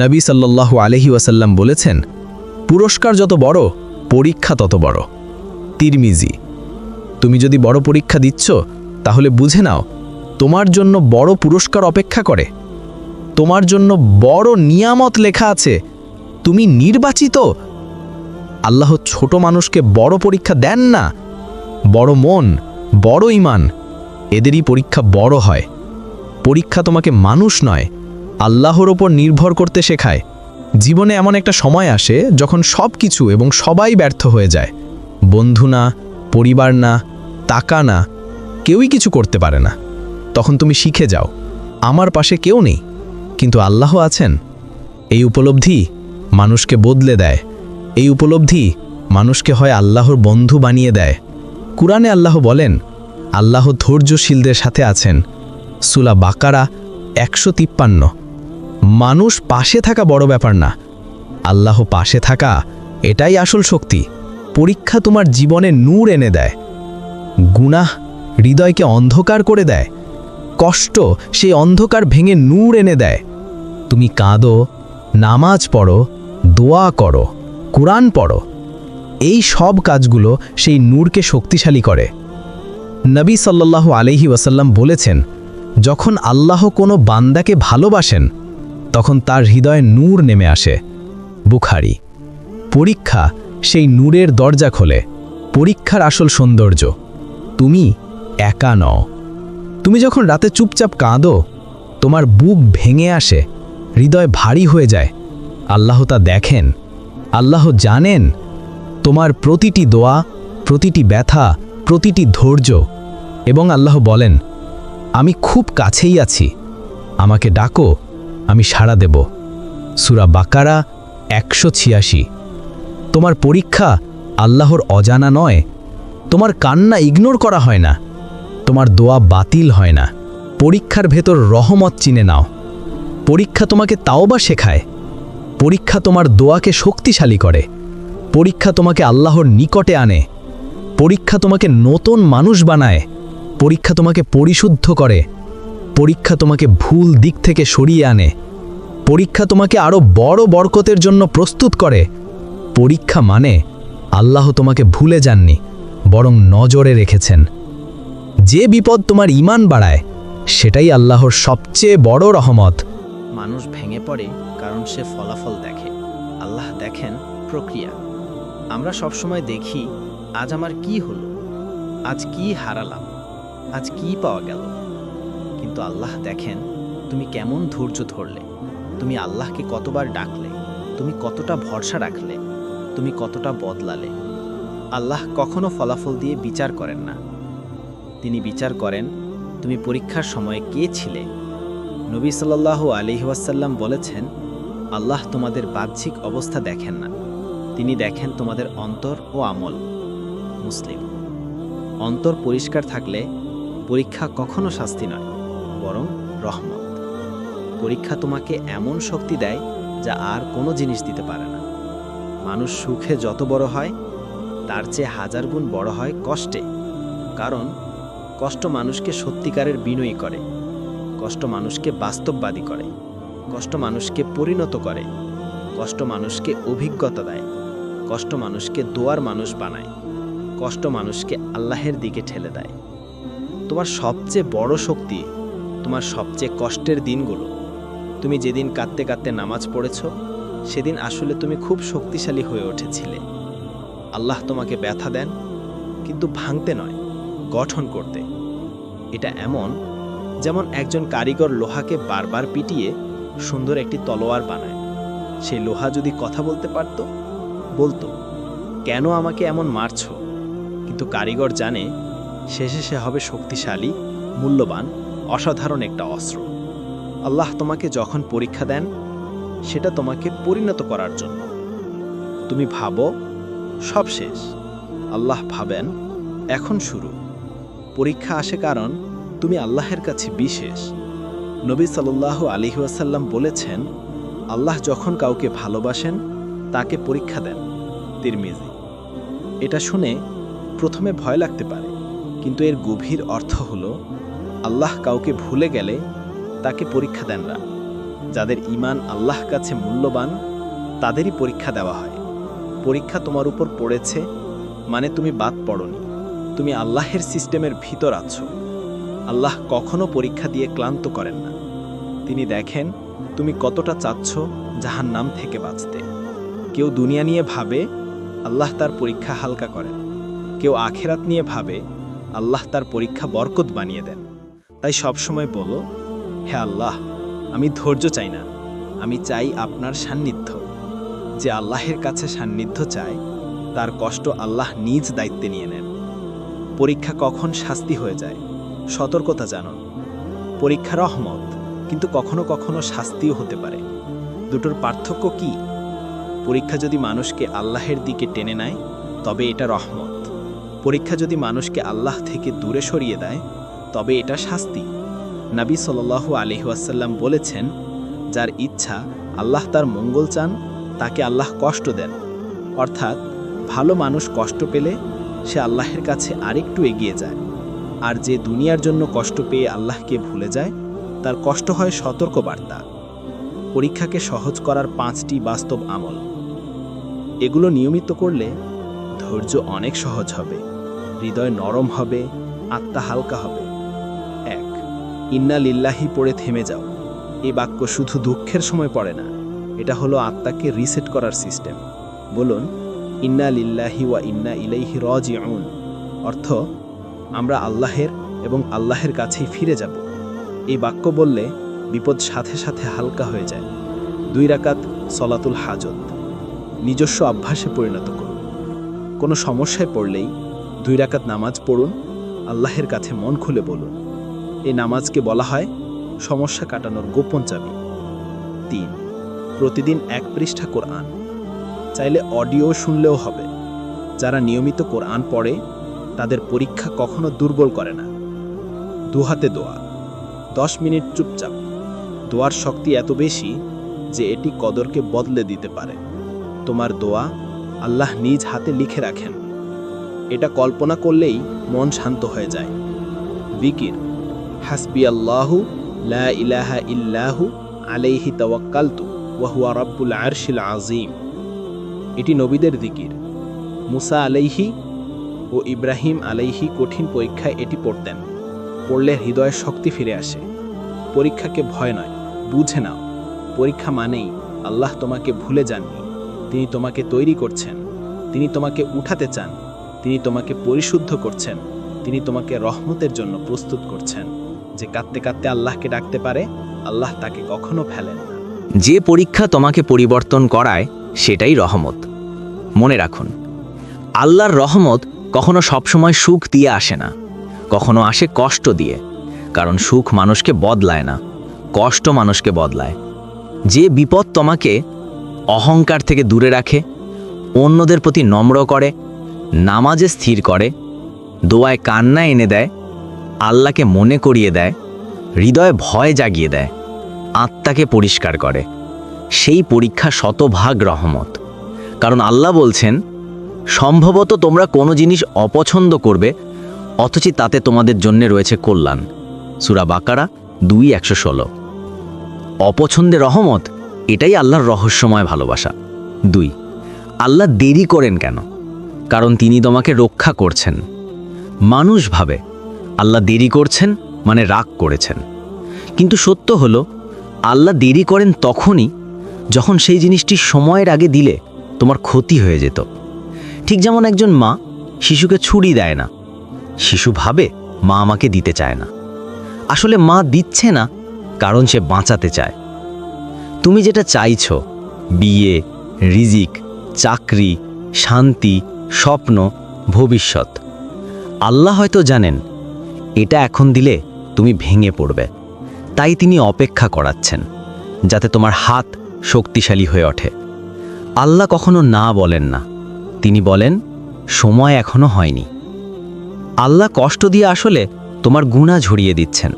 নবী সাল্লাল্লাহু আলাইহি ওয়াসাল্লাম বলেছেন, পুরস্কার যত বড়, পরীক্ষা তত বড়। তিরমিজি। তুমি যদি বড় পরীক্ষা দিচ্ছ, তাহলে বুঝে নাও তোমার জন্য বড় পুরস্কার অপেক্ষা করে। তোমার জন্য বড় নিয়ামত লেখা আছে। তুমি নির্বাচিত। আল্লাহ ছোট মানুষকে বড় পরীক্ষা দেন না। বড় মন, বড় ঈমান, এদেরই পরীক্ষা বড় হয়। পরীক্ষা তোমাকে মানুষ নয়, আল্লাহর ওপর নির্ভর করতে শেখায়। জীবনে এমন একটা সময় আসে যখন সব কিছু এবং সবাই ব্যর্থ হয়ে যায়। বন্ধু না, পরিবার না, টাকা না, কেউই কিছু করতে পারে না। তখন তুমি শিখে যাও, আমার পাশে কেউ নেই, কিন্তু আল্লাহ আছেন। এই উপলব্ধি মানুষকে বদলে দেয়। এই উপলব্ধি মানুষকে হয় আল্লাহর বন্ধু বানিয়ে দেয়। কুরআনে আল্লাহ বলেন, আল্লাহ ধৈর্যশীলদের সাথে আছেন। সূরা বাকারা 153। মানুষ পাশে থাকা বড় ব্যাপার না, আল্লাহ পাশে থাকা এটাই আসল শক্তি। পরীক্ষা তোমার জীবনে নূর এনে দেয়। গুনাহ হৃদয়কে অন্ধকার করে দেয়। কষ্ট সেই অন্ধকার ভেঙে নূর এনে দেয়। তুমি কাঁদো, নামাজ পড়ো, দোয়া করো, কুরআন পড়ো, এই সব কাজগুলো সেই নূরকে শক্তিশালী করে। নবী সাল্লাল্লাহু আলাইহি ওয়াসাল্লাম বলেছেন, যখন আল্লাহ কোনো বান্দাকে ভালোবাসেন তখন তার হৃদয়ে নূর নেমে আসে। বুখারী। পরীক্ষা সেই নূরের দরজা খোলে। পরীক্ষার আসল সৌন্দর্য, তুমি একা নও। তুমি যখন রাতে চুপচাপ কাঁদো, তোমার বুক ভেঙে আসে, হৃদয় ভারী হয়ে যায়, আল্লাহ তা দেখেন। আল্লাহ জানেন তোমার প্রতিটি দোয়া, প্রতিটি ব্যথা, প্রতিটি ধৈর্য। এবং আল্লাহ বলেন, আমি খুব কাছেই আছি, আমাকে ডাকো, আমি সাড়া দেব। সূরা বাকারা 186। তোমার পরীক্ষা আল্লাহর অজানা নয়। তোমার কান্না ইগনোর করা হয় না, তোমার দোয়া বাতিল হয় না। পরীক্ষার ভেতর রহমত চিনে নাও। পরীক্ষা তোমাকে তাওবা শেখায়। পরীক্ষা তোমার দোয়াকে শক্তিশালী করে। পরীক্ষা তোমাকে আল্লাহর নিকটে আনে। পরীক্ষা তোমাকে নতুন মানুষ বানায়। পরীক্ষা তোমাকে পরিশুদ্ধ করে। পরীক্ষা তোমাকে ভুল দিক থেকে সরিয়ে আনে। পরীক্ষা তোমাকে আরও বড় বরকতের জন্য প্রস্তুত করে। পরীক্ষা মানে আল্লাহ তোমাকে ভুলে যাননি, বরং নজরে রেখেছেন। যে বিপদ তোমার ঈমান বাড়ায়, সেটাই আল্লাহর সবচেয়ে বড় রহমত। মানুষ ভেঙে পড়ে কারণ সে ফলাফল দেখে, আল্লাহ দেখেন প্রক্রিয়া। আমরা সবসময় দেখি, আজ আমার কি হলো, আজ কি হারালাম, আজ কি পাওয়া গেল। কিন্তু আল্লাহ দেখেন তুমি কেমন ধৈর্য ধরলে, তুমি আল্লাহকে কতবার ডাকলে, তুমি কতটা ভরসা রাখলে, তুমি কতটা বদলালে। আল্লাহ কখনো ফলাফল দিয়ে বিচার করেন না, তিনি বিচার করেন তুমি পরীক্ষার সময়ে কে ছিলে। নবী সাল্লাল্লাহু আলাইহি ওয়াসাল্লাম বলেছেন, আল্লাহ তোমাদের বাহ্যিক অবস্থা দেখেন না, তিনি দেখেন তোমাদের অন্তর ও আমল। মুসলিম। অন্তর পরিষ্কার থাকলে পরীক্ষা কখনো শাস্তি নয়, বরং রহমত। পরীক্ষা তোমাকে এমন শক্তি দেয় যা আর কোনো জিনিস দিতে পারে না। মানুষ সুখে যত বড় হয় তার চেয়ে হাজার গুণ বড় হয় কষ্টে, কারণ কষ্ট মানুষকে সত্যিকারের বিনয়ী করে, কষ্ট মানুষকে বাস্তববাদী করে, কষ্ট মানুষকে পরিণত করে, কষ্ট মানুষকে অভিজ্ঞতা দেয়, কষ্ট মানুষকে দোয়ার মানুষ বানায়, কষ্ট মানুষকে আল্লাহের দিকে ঠেলে দেয়। তোমার সবচেয়ে বড় শক্তি তোমার সবচেয়ে কষ্টের দিনগুলো। তুমি যেদিন কাঁদতে কাঁদতে নামাজ পড়েছ সেদিন আসলে তুমি খুব শক্তিশালী হয়ে উঠেছিলে। আল্লাহ তোমাকে ব্যথা দেন, কিন্তু ভাঙতে নয়, গঠন করতে। এটা এমন যেমন একজন কারিগর লোহাকে বারবার পিটিয়ে সুন্দর একটি তলোয়ার বানায়। সেই লোহা যদি কথা বলতে পারত, বলতো, কেন আমাকে এমন মারছ? কিন্তু কারিগর জানে শেষে সে হবে শক্তিশালী, মূল্যবান, অসাধারণ একটা অস্ত্র। আল্লাহ তোমাকে যখন পরীক্ষা দেন সেটা তোমাকে পরিণত করার জন্য। তুমি ভাবো সব শেষ, আল্লাহ ভাবেন এখন শুরু। পরীক্ষা আসে কারণ তুমি আল্লাহের কাছে বিশেষ। নবী সাল্লাল্লাহু আলাইহি ওয়াসাল্লাম বলেছেন, আল্লাহ যখন কাউকে ভালোবাসেন তাকে পরীক্ষা দেন। তিরমিজি। এটা শুনে প্রথমে ভয় লাগতে পারে, কিন্তু এর গভীর অর্থ হলো আল্লাহ কাউকে ভুলে গেলে তাকে পরীক্ষা দেন না। যাদের ঈমান আল্লাহ কাছে মূল্যবান তাদেরই পরীক্ষা দেওয়া হয়। পরীক্ষা তোমার উপর পড়েছে মানে তুমি বাদ পড়নি, তুমি আল্লাহের সিস্টেমের ভিতর আছো। আল্লাহ কখনো পরীক্ষা দিয়ে ক্লান্ত করেন না। তিনি দেখেন তুমি কতটা চাচ্ছ জাহান্নাম থেকে বাঁচতে। কেউ দুনিয়া নিয়ে ভাবে, আল্লাহ তার পরীক্ষা হালকা করেন। কেউ আখেরাত নিয়ে ভাবে, আল্লাহ তার পরীক্ষা বরকত বানিয়ে দেন। তাই সবসময় বলো, হে আল্লাহ, আমি ধৈর্য চাই না, আমি চাই আপনার সান্নিধ্য। যে আল্লাহের কাছে সান্নিধ্য চায় তার কষ্ট আল্লাহ নিজ দায়িত্বে নিয়ে নেন। পরীক্ষা কখন শাস্তি হয়ে যায় সতর্কতা জানুন। পরীক্ষা রহমত, কিন্তু কখনো কখনো শাস্তিও হতে পারে। দুটোর পার্থক্য কি? পরীক্ষা যদি মানুষকে আল্লাহের দিকে টেনে নেয় তবে এটা রহমত। পরীক্ষা যদি মানুষকে আল্লাহ থেকে দূরে সরিয়ে দেয় তবে এটা শাস্তি। নবী সাল্লাল্লাহু আলাইহি ওয়াসাল্লাম বলেছেন, যার ইচ্ছা আল্লাহ তার মঙ্গল চান তাকে আল্লাহ কষ্ট দেন। অর্থাৎ ভালো মানুষ কষ্ট পেলে সে আল্লাহের কাছে আরেকটু এগিয়ে যায়, আর যে দুনিয়ার জন্য কষ্ট পেয়ে আল্লাহকে ভুলে যায় তার কষ্ট হয় সতর্ক বার্তা। পরীক্ষাকে সহজ করার 5টি বাস্তব আমল। এগুলো নিয়মিত করলে ধৈর্য অনেক সহজ হবে, হৃদয় নরম হবে, আত্মা হালকা হবে। 1. ইন্না লিল্লাহি পড়ে থেমে যাও। এই বাক্য শুধু দুঃখের সময় পড়ে না, এটা হলো আত্মাকে রিসেট করার সিস্টেম। বলুন, ইন্না লিল্লাহি ওয়া ইন্না ইলাইহি রাজিউন। অর্থ, আমরা আল্লাহের এবং আল্লাহের কাছেই ফিরে যাব। এই বাক্য বললে বিপদ সাথে সাথে হালকা হয়ে যায়। 2 রাকাত সলাতুল হাজত নিজস্ব অভ্যাসে পরিণত করুন। কোনো সমস্যায় পড়লেই 2 রাকাত নামাজ পড়ুন, আল্লাহের কাছে মন খুলে বলুন। এই নামাজকে বলা হয় সমস্যা কাটানোর গোপন চাবি। 3. প্রতিদিন 1 পৃষ্ঠা কোরআন। চাইলে অডিও শুনলেও হবে। যারা নিয়মিত কোরআন পড়ে তাদের পরীক্ষা কখনো দুর্বল করে না। 2 হাতে দোয়া। 10 মিনিট চুপচাপ। দোয়ার শক্তি এত বেশি যে এটি কদরকে বদলে দিতে পারে। তোমার দোয়া আল্লাহ নিজ হাতে লিখে রাখেন। এটা কল্পনা করলেই মন শান্ত হয়ে যায়। জিকির। হাসবি আল্লাহু লা ইলাহা ইল্লাহু আলাইহি তাওয়াক্কালতু ওয়া হুয়া রাব্বুল আরশিল আযীম। এটি নবীদের জিকির। মুসা আলাইহি ও ইব্রাহিম আলাইহি কঠিন পরীক্ষায় এটি পড়তেন। পড়লে হৃদয়ে শক্তি ফিরে আসে। পরীক্ষাকে ভয় নয়, বুঝে নাও। পরীক্ষা মানেই আল্লাহ তোমাকে ভুলে যাননি। তিনি তোমাকে তৈরি করছেন, তিনি তোমাকে উঠাতে চান, তিনি তোমাকে পরিশুদ্ধ করছেন, তিনি তোমাকে রহমতের জন্য প্রস্তুত করছেন। যে কাঁদতে কাঁদতে আল্লাহকে ডাকতে পারে, আল্লাহ তাকে কখনো ফেলেন না। যে পরীক্ষা তোমাকে পরিবর্তন করায় সেটাই রহমত। মনে রাখুন, আল্লাহর রহমত কখনো সবসময় সুখ দিয়ে আসে না, কখনো আসে কষ্ট দিয়ে। কারণ সুখ মানুষকে বদলায় না, কষ্ট মানুষকে বদলায়। যে বিপদ তোমাকে অহংকার থেকে দূরে রাখে, অন্যদের প্রতি নম্র করে, নামাজে স্থির করে, দোয়ায় কান্না এনে দেয়, আল্লাহকে মনে করিয়ে দেয়, হৃদয়ে ভয় জাগিয়ে দেয়, আত্মাকে পরিষ্কার করে, সেই পরীক্ষা শতভাগ রহমত। কারণ আল্লাহ বলছেন, সম্ভবত তোমরা কোনো জিনিস অপছন্দ করবে, অথচ তাতে তোমাদের জন্য রয়েছে কল্যাণ। সূরা বাকারা 2:116। অপছন্দে রহমত, এটাই আল্লাহর রহস্যময় ভালোবাসা। 2, আল্লাহ দেরি করেন কেন? কারণ তিনি তোমাকে রক্ষা করছেন। মানুষ ভাবে আল্লাহ দেরি করছেন মানে রাগ করেছেন, কিন্তু সত্য হলো আল্লাহ দেরি করেন তখনই যখন সেই জিনিসটি সময়ের আগে দিলে তোমার ক্ষতি হয়ে যেত। ঠিক যেমন একজন মা শিশুকে ছুরি দেয় না, শিশু ভাবে মা আমাকে দিতে চায় না, আসলে মা দিচ্ছে না কারণ সে বাঁচাতে চায়। তুমি যেটা চাইছো, বিয়ে, রিজিক, চাকরি, শান্তি, স্বপ্ন, ভবিষ্যৎ, আল্লাহ হয়তো জানেন এটা এখন দিলে তুমি ভেঙে পড়বে, তাই তিনি অপেক্ষা করাচ্ছেন যাতে তোমার হাত শক্তিশালী হয়ে ওঠে। আল্লাহ কখনো না বলেন না, তিনি বলেন সময় এখনো হয়নি। আল্লাহ কষ্ট দিয়ে আসলে তোমার গুনাহ ঝরিয়ে দিচ্ছেন।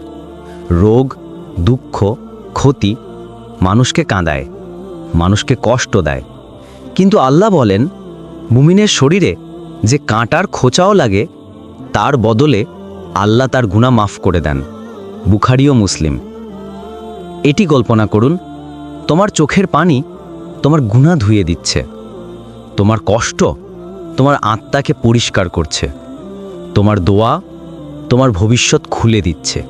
রোগ, দুঃখ, ক্ষতি মানুষকে কাঁদায়, মানুষকে কষ্ট দেয়, কিন্তু আল্লাহ বলেন মুমিনের শরীরে যে কাঁটার খোঁচাও লাগে তার বদলে আল্লাহ তার গুনাহ মাফ করে দেন। বুখারী ও মুসলিম। এটি কল্পনা করুন, তোমার চোখের পানি তোমার গুনাহ ধুয়ে দিচ্ছে, তোমার কষ্ট তোমার আত্মাকে পরিষ্কার করছে, তোমার দোয়া তোমার ভবিষ্যৎ খুলে দিচ্ছে।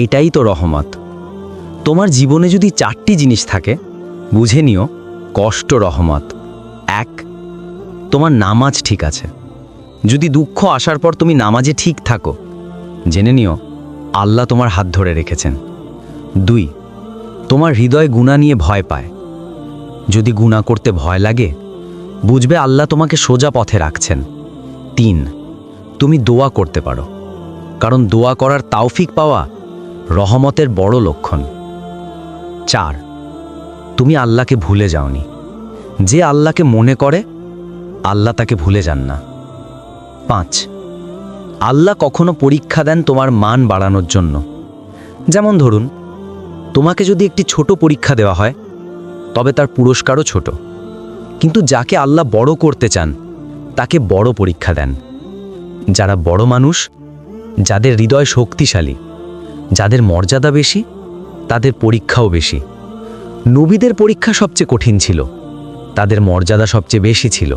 এটাই তো রহমত। তোমার জীবনে যদি 4টি জিনিস থাকে, বুঝে নিও কষ্ট রহমত। 1, তোমার নামাজ ঠিক আছে। যদি দুঃখ আসার পর তুমি নামাজে ঠিক থাকো, জেনে নিও আল্লাহ তোমার হাত ধরে রেখেছেন। 2, তোমার হৃদয় গুনাহ নিয়ে ভয় পায়। যদি গুনাহ করতে ভয় লাগে, বুঝবে আল্লাহ তোমাকে সোজা পথে রাখছেন। 3, তুমি দোয়া করতে পারো, কারণ দোয়া করার তাওফিক পাওয়া রহমতের বড় লক্ষণ। 4, তুমি আল্লাহকে ভুলে যাওনি। যে আল্লাহকে মনে করে আল্লাহ তাকে ভুলে যান না। 5, আল্লাহ কখনো পরীক্ষা দেন তোমার মান বাড়ানোর জন্য। যেমন ধরুন, তোমাকে যদি একটি ছোট পরীক্ষা দেওয়া হয়, তবে তার পুরস্কারও ছোট, কিন্তু যাকে আল্লাহ বড় করতে চান তাকে বড় পরীক্ষা দেন। যারা বড় মানুষ, যাদের হৃদয় শক্তিশালী, যাদের মর্যাদা বেশি, তাদের পরীক্ষাও বেশি। নবীদের পরীক্ষা সবচেয়ে কঠিন ছিল, তাদের মর্যাদা সবচেয়ে বেশি ছিল।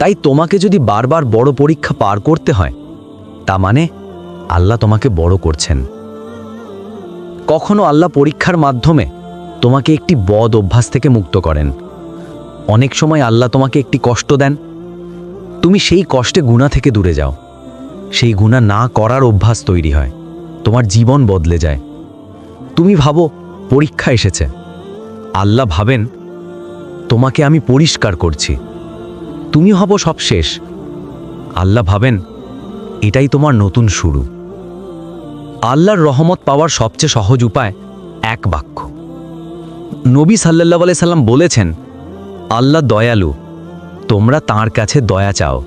তাই তোমাকে যদি বারবার বড় পরীক্ষা পার করতে হয়, তা মানে আল্লাহ তোমাকে বড় করছেন। কখনো আল্লাহ পরীক্ষার মাধ্যমে তোমাকে একটি বদ অভ্যাস থেকে মুক্ত করেন। অনেক সময় আল্লাহ তোমাকে একটি কষ্ট দেন, তুমি সেই কষ্টে গুনাহ থেকে দূরে যাও, সেই গুনাহ না করার অভ্যাস তৈরি হয়, তোমার জীবন বদলে যায়। তুমি ভাবো পরীক্ষা এসেছে, আল্লাহ ভাবেন তোমাকে আমি পরিষ্কার করছি, তুমি ভাবো সব শেষ, আল্লাহ ভাবেন এটাই তোমার নতুন শুরু। আল্লাহর রহমত পাওয়ার সবচেয়ে সহজ উপায় 1 বাক্য। নবী সাল্লাল্লাহু আলাইহি সাল্লাম বলেছেন, আল্লাহ দয়ালু, তোমরা তাঁর কাছে দয়া চাও।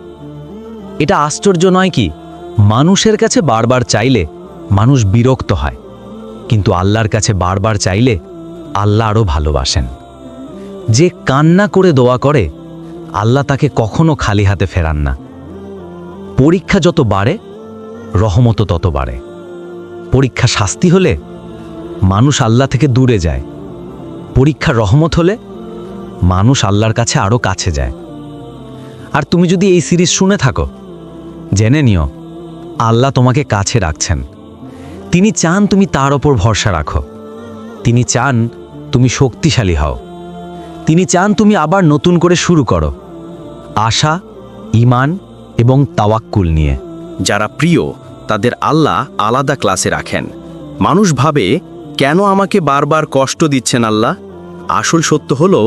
এটা আশ্চর্য নয় কি? মানুষের কাছে বারবার চাইলে মানুষ বিরক্ত হয়, কিন্তু আল্লাহর কাছে বারবার চাইলে আল্লাহ আরও ভালোবাসেন। যে কান্না করে দোয়া করে, আল্লাহ তাকে কখনো খালি হাতে ফেরান না। পরীক্ষা যত বাড়ে, রহমতও তত বাড়ে। পরীক্ষা শাস্তি হলে মানুষ আল্লাহ থেকে দূরে যায়, পরীক্ষা রহমত হলে মানুষ আল্লাহর কাছে আরও কাছে যায়। আর তুমি যদি এই সিরিজ শুনে থাকো, জেনে নিও আল্লাহ তোমাকে কাছে রাখছেন। তিনি চান তুমি তার ওপর ভরসা রাখো, তিনি চান তুমি শক্তিশালী হও, তিনি চান তুমি আবার নতুন করে শুরু করো, আশা, ঈমান এবং তাওয়াক্কুল নিয়ে। যারা প্রিয় তাদের আল্লাহ আলাদা ক্লাসে রাখেন। মানুষ ভাবে কেন আমাকে বারবার কষ্ট দিচ্ছেন আল্লাহ? আসল সত্য হলো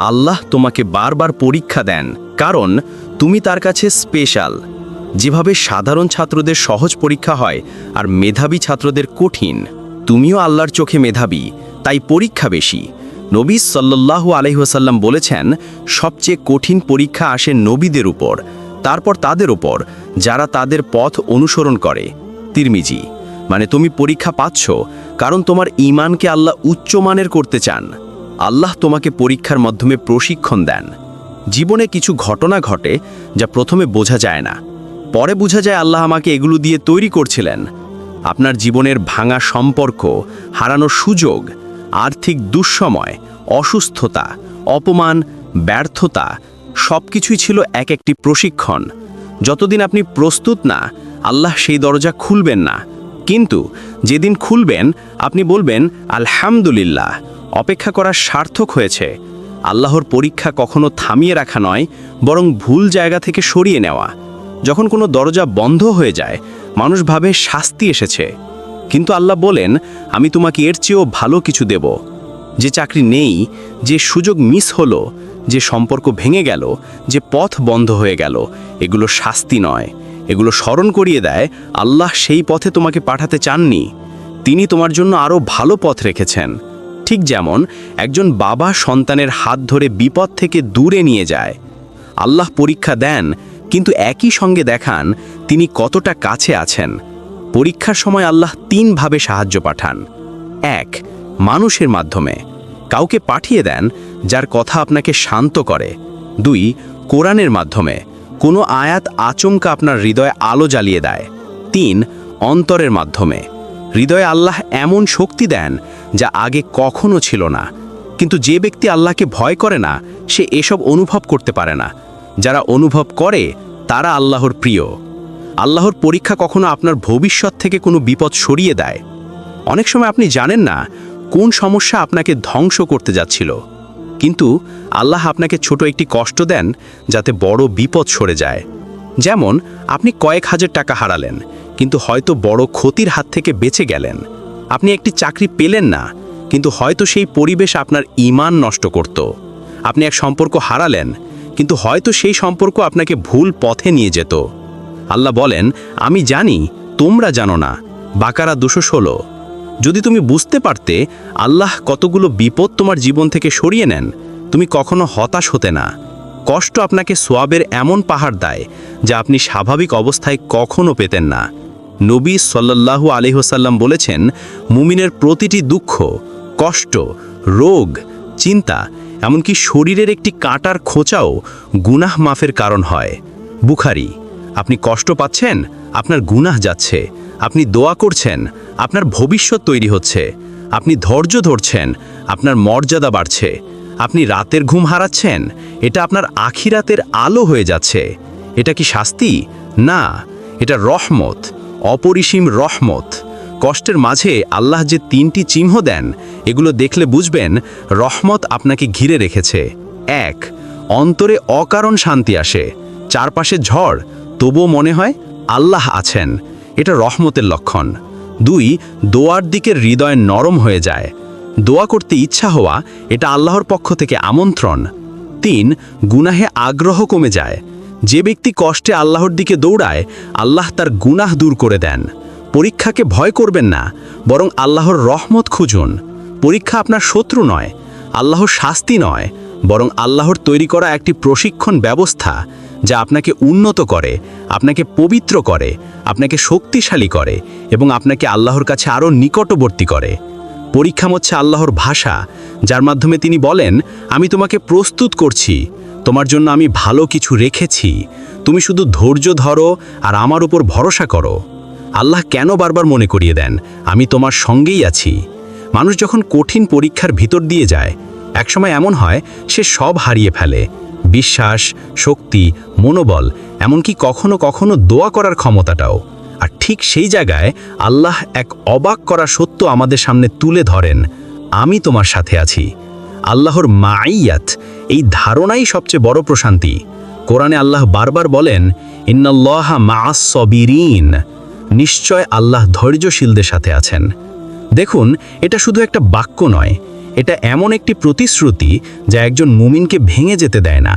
আল্লাহ তোমাকে বারবার পরীক্ষা দেন, কারণ তুমি তার কাছে স্পেশাল। যেভাবে সাধারণ ছাত্রদের সহজ পরীক্ষা হয় আর মেধাবী ছাত্রদের কঠিন, তুমিও আল্লাহর চোখে মেধাবী, তাই পরীক্ষা বেশি। নবী সাল্লাল্লাহু আলাইহি ওয়াসাল্লাম বলেছেন, সবচেয়ে কঠিন পরীক্ষা আসে নবীদের উপর, তারপর তাদের উপর যারা তাদের পথ অনুসরণ করে। তিরমিজি। মানে তুমি পরীক্ষা পাচ্ছ কারণ তোমার ঈমানকে আল্লাহ উচ্চমানের করতে চান। আল্লাহ তোমাকে পরীক্ষার মাধ্যমে প্রশিক্ষণ দেন। জীবনে কিছু ঘটনা ঘটে যা প্রথমে বোঝা যায় না, পরে বোঝা যায় আল্লাহ আমাকে এগুলো দিয়ে তৈরি করছিলেন। আপনার জীবনের ভাঙা সম্পর্ক, হারানোর সুযোগ, আর্থিক দুঃসময়, অসুস্থতা, অপমান, ব্যর্থতা সবকিছুই ছিল এক একটি প্রশিক্ষণ। যতদিন আপনি প্রস্তুত না, আল্লাহ সেই দরজা খুলবেন না। কিন্তু যেদিন খুলবেন, আপনি বলবেন আলহামদুলিল্লাহ, অপেক্ষা করা সার্থক হয়েছে। আল্লাহর পরীক্ষা কখনো থামিয়ে রাখা নয়, বরং ভুল জায়গা থেকে সরিয়ে নেওয়া। যখন কোনো দরজা বন্ধ হয়ে যায়, মানুষ ভাবে শাস্তি এসেছে, কিন্তু আল্লাহ বলেন আমি তোমাকে এর চেয়েও ভালো কিছু দেব। যে চাকরি নেই, যে সুযোগ মিস হলো, যে সম্পর্ক ভেঙে গেল, যে পথ বন্ধ হয়ে গেল, এগুলো শাস্তি নয়, এগুলো স্মরণ করিয়ে দেয় আল্লাহ সেই পথে তোমাকে পাঠাতে চাননি। তিনি তোমার জন্য আরও ভালো পথ রেখেছেন। ঠিক যেমন একজন বাবা সন্তানের হাত ধরে বিপদ থেকে দূরে নিয়ে যায়। আল্লাহ পরীক্ষা দেন, কিন্তু একই সঙ্গে দেখান তিনি কতটা কাছে আছেন। পরীক্ষার সময় আল্লাহ তিনভাবে সাহায্য পাঠান। 1. মানুষের মাধ্যমে, কাউকে পাঠিয়ে দেন যার কথা আপনাকে শান্ত করে। 2. কোরআনের মাধ্যমে, কোনো আয়াত আচমকা আপনার হৃদয়ে আলো জ্বালিয়ে দেয়। 3. অন্তরের মাধ্যমে, হৃদয়ে আল্লাহ এমন শক্তি দেন যা আগে কখনো ছিল না। কিন্তু যে ব্যক্তি আল্লাহকে ভয় করে না, সে এসব অনুভব করতে পারে না। যারা অনুভব করে তারা আল্লাহর প্রিয়। আল্লাহর পরীক্ষা কখনো আপনার ভবিষ্যৎ থেকে কোনো বিপদ সরিয়ে দেয়। অনেক সময় আপনি জানেন না কোন সমস্যা আপনাকে ধ্বংস করতে যাচ্ছিল, কিন্তু আল্লাহ আপনাকে ছোট একটি কষ্ট দেন যাতে বড় বিপদ সরে যায়। যেমন আপনি কয়েক হাজার টাকা হারালেন, কিন্তু হয়তো বড় ক্ষতির হাত থেকে বেঁচে গেলেন। আপনি একটি চাকরি পেলেন না, কিন্তু হয়তো সেই পরিবেশ আপনার ঈমান নষ্ট করত। আপনি এক সম্পর্ক হারালেন, কিন্তু হয়তো সেই সম্পর্ক আপনাকে ভুল পথে নিয়ে যেত। আল্লাহ বলেন আমি জানি তোমরা জানো না। বাকারা 216। যদি তুমি বুঝতে পারতে আল্লাহ কতগুলো বিপদ তোমার জীবন থেকে সরিয়ে নেন, তুমি কখনো হতাশ হতে না। কষ্ট আপনাকে সোয়াবের এমন পাহাড় দেয় যা আপনি স্বাভাবিক অবস্থায় কখনো পেতেন না। নবী সাল্লাল্লাহু আলাইহি ওয়াসাল্লাম বলেছেন, মুমিনের প্রতিটি দুঃখ, কষ্ট, রোগ, চিন্তা, এমনকি শরীরের একটি কাঁটার খোঁচাও গুনাহ মাফের কারণ হয়। বুখারী। আপনি কষ্ট পাচ্ছেন, আপনার গুনাহ যাচ্ছে। আপনি দোয়া করছেন, আপনার ভবিষ্যৎ তৈরি হচ্ছে। আপনি ধৈর্য ধরছেন, আপনার মর্যাদা বাড়ছে। আপনি রাতের ঘুম হারাচ্ছেন, এটা আপনার আখিরাতের আলো হয়ে যাচ্ছে। এটা কি শাস্তি? না, এটা রহমত, অপরিসীম রহমত। কষ্টের মাঝে আল্লাহ যে 3টি চিহ্ন দেন, এগুলো দেখলে বুঝবেন রহমত আপনাকে ঘিরে রেখেছে। 1. অন্তরে অকারণ শান্তি আসে। চারপাশে ঝড়, তবুও মনে হয় আল্লাহ আছেন, এটা রহমতের লক্ষণ। 2. দোয়ার দিকে হৃদয় নরম হয়ে যায়। দোয়া করতে ইচ্ছা হওয়া, এটা আল্লাহর পক্ষ থেকে আমন্ত্রণ। 3. গুনাহে আগ্রহ কমে যায়। যে ব্যক্তি কষ্টে আল্লাহর দিকে দৌড়ায়, আল্লাহ তার গুনাহ দূর করে দেন। পরীক্ষাকে ভয় করবেন না, বরং আল্লাহর রহমত খুঁজুন। পরীক্ষা আপনার শত্রু নয়, আল্লাহর শাস্তি নয়, বরং আল্লাহর তৈরি করা একটি প্রশিক্ষণ ব্যবস্থা যা আপনাকে উন্নত করে, আপনাকে পবিত্র করে, আপনাকে শক্তিশালী করে এবং আপনাকে আল্লাহর কাছে আরও নিকটবর্তী করে। পরীক্ষা হচ্ছে আল্লাহর ভাষা, যার মাধ্যমে তিনি বলেন আমি তোমাকে প্রস্তুত করছি, তোমার জন্য আমি ভালো কিছু রেখেছি, তুমি শুধু ধৈর্য ধরো আর আমার উপর ভরসা করো। আল্লাহ কেন বারবার মনে করিয়ে দেন আমি তোমার সঙ্গেই আছি? মানুষ যখন কঠিন পরীক্ষার ভিতর দিয়ে যায়, একসময় এমন হয় সে সব হারিয়ে ফেলে, বিশ্বাস, শক্তি, মনোবল, এমনকি কখনো কখনো দোয়া করার ক্ষমতাটাও। আর ঠিক সেই জায়গায় আল্লাহ এক অবাক করা সত্য আমাদের সামনে তুলে ধরেন, আমি তোমার সাথে আছি। আল্লাহর মাইয়াত, এই ধারণাই সবচেয়ে বড় প্রশান্তি। কোরআনে আল্লাহ বারবার বলেন ইন্নাল্লাহা মাআস সাবিরিন, নিশ্চয় আল্লাহ ধৈর্যশীলদের সাথে আছেন। দেখুন, এটা শুধু একটা বাক্য নয়, এটা এমন একটি প্রতিশ্রুতি যা একজন মুমিনকে ভেঙে যেতে দেয় না।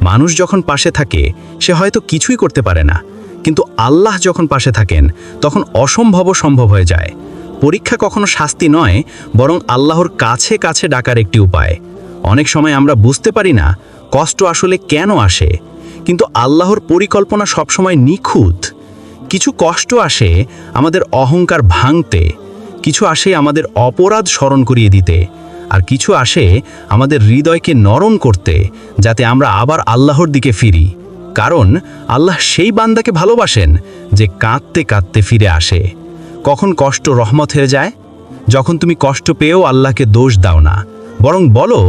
মানুষ যখন পাশে থাকে সে হয়তো কিছুই করতে পারে না, কিন্তু আল্লাহ যখন পাশে থাকেন তখন অসম্ভবও সম্ভব হয়ে যায়। পরীক্ষা কখনো শাস্তি নয়, বরং আল্লাহর কাছে কাছে ডাকার একটি উপায়। অনেক সময় আমরা বুঝতে পারি না কষ্ট আসলে কেন আসে, কিন্তু আল্লাহর পরিকল্পনা সবসময় নিখুঁত। কিছু কষ্ট আসে আমাদের অহংকার ভাঙতে, কিছু আসে আমাদের অপরাধ স্মরণ করিয়ে দিতে, আর কিছু আসে আমাদের হৃদয়কে নরম করতে, যাতে আমরা আবার আল্লাহর দিকে ফিরি। কারণ আল্লাহ সেই বান্দাকে ভালোবাসেন যে কাঁদতে কাঁদতে ফিরে আসে। কখন কষ্ট রহমত হয়ে যায়? যখন তুমি কষ্ট পেয়েও আল্লাহকে দোষ দাও না, বরং বলো,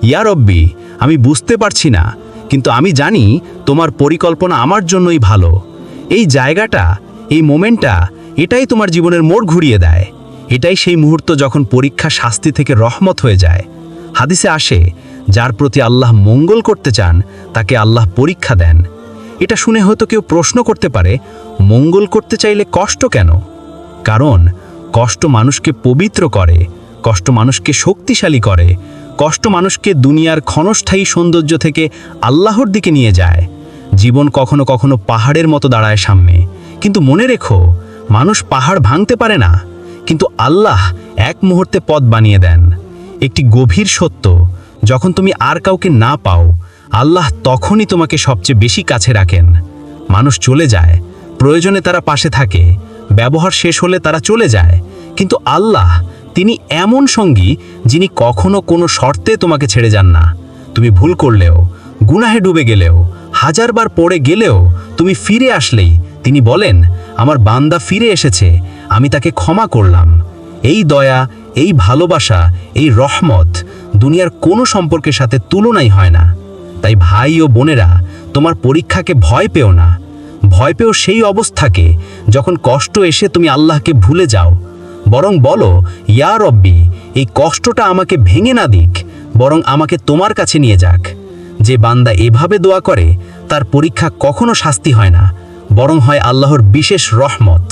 ইয়া রব্বি, আমি বুঝতে পারছি না, কিন্তু আমি জানি তোমার পরিকল্পনা আমার জন্যই ভালো। এই জায়গাটা, এই মোমেন্টটা, এটাই তোমার জীবনের মোড় ঘুরিয়ে দেয়। এটাই সেই মুহূর্ত যখন পরীক্ষা শাস্তি থেকে রহমত হয়ে যায়। হাদিসে আসে, যার প্রতি আল্লাহ মঙ্গল করতে চান তাকে আল্লাহ পরীক্ষা দেন। এটা শুনে হয়তো কেউ প্রশ্ন করতে পারে, মঙ্গল করতে চাইলে কষ্ট কেন? কারণ কষ্ট মানুষকে পবিত্র করে, কষ্ট মানুষকে শক্তিশালী করে, কষ্ট মানুষকে দুনিয়ার ক্ষণস্থায়ী সৌন্দর্য থেকে আল্লাহর দিকে নিয়ে যায়। জীবন কখনো কখনো পাহাড়ের মতো দাঁড়ায় সামনে, কিন্তু মনে রেখো, মানুষ পাহাড় ভাঙতে পারে না, কিন্তু আল্লাহ এক মুহূর্তে পথ বানিয়ে দেন। একটি গভীর সত্য, যখন তুমি আর কাউকে না পাও, আল্লাহ তখনই তোমাকে সবচেয়ে বেশি কাছে রাখেন। মানুষ চলে যায়, প্রয়োজনে তারা পাশে থাকে, ব্যবহার শেষ হলে তারা চলে যায়, কিন্তু আল্লাহ, তিনি এমন সঙ্গী যিনি কখনো কোনো শর্তে তোমাকে ছেড়ে যান না। তুমি ভুল করলেও, গুনাহে ডুবে গেলেও, হাজারবার পড়ে গেলেও, তুমি ফিরে আসলেই তিনি বলেন, আমার বান্দা ফিরে এসেছে, আমি তাকে ক্ষমা করলাম। এই দয়া, এই ভালোবাসা, এই রহমত দুনিয়ার কোনো সম্পর্কের সাথে তুলনাই হয় না। তাই ভাই ও বোনেরা, তোমার পরীক্ষাকে ভয় পেও না। ভয় পেও সেই অবস্থাকে যখন কষ্ট এসে তুমি আল্লাহকে ভুলে যাও, বরং বলো, ইয়া রব্বি, এই কষ্টটা আমাকে ভেঙে না দিক, বরং আমাকে তোমার কাছে নিয়ে যাক। যে বান্দা এভাবে দোয়া করে, তার পরীক্ষা কখনো শাস্তি হয় না, বরং হয় আল্লাহর বিশেষ রহমত।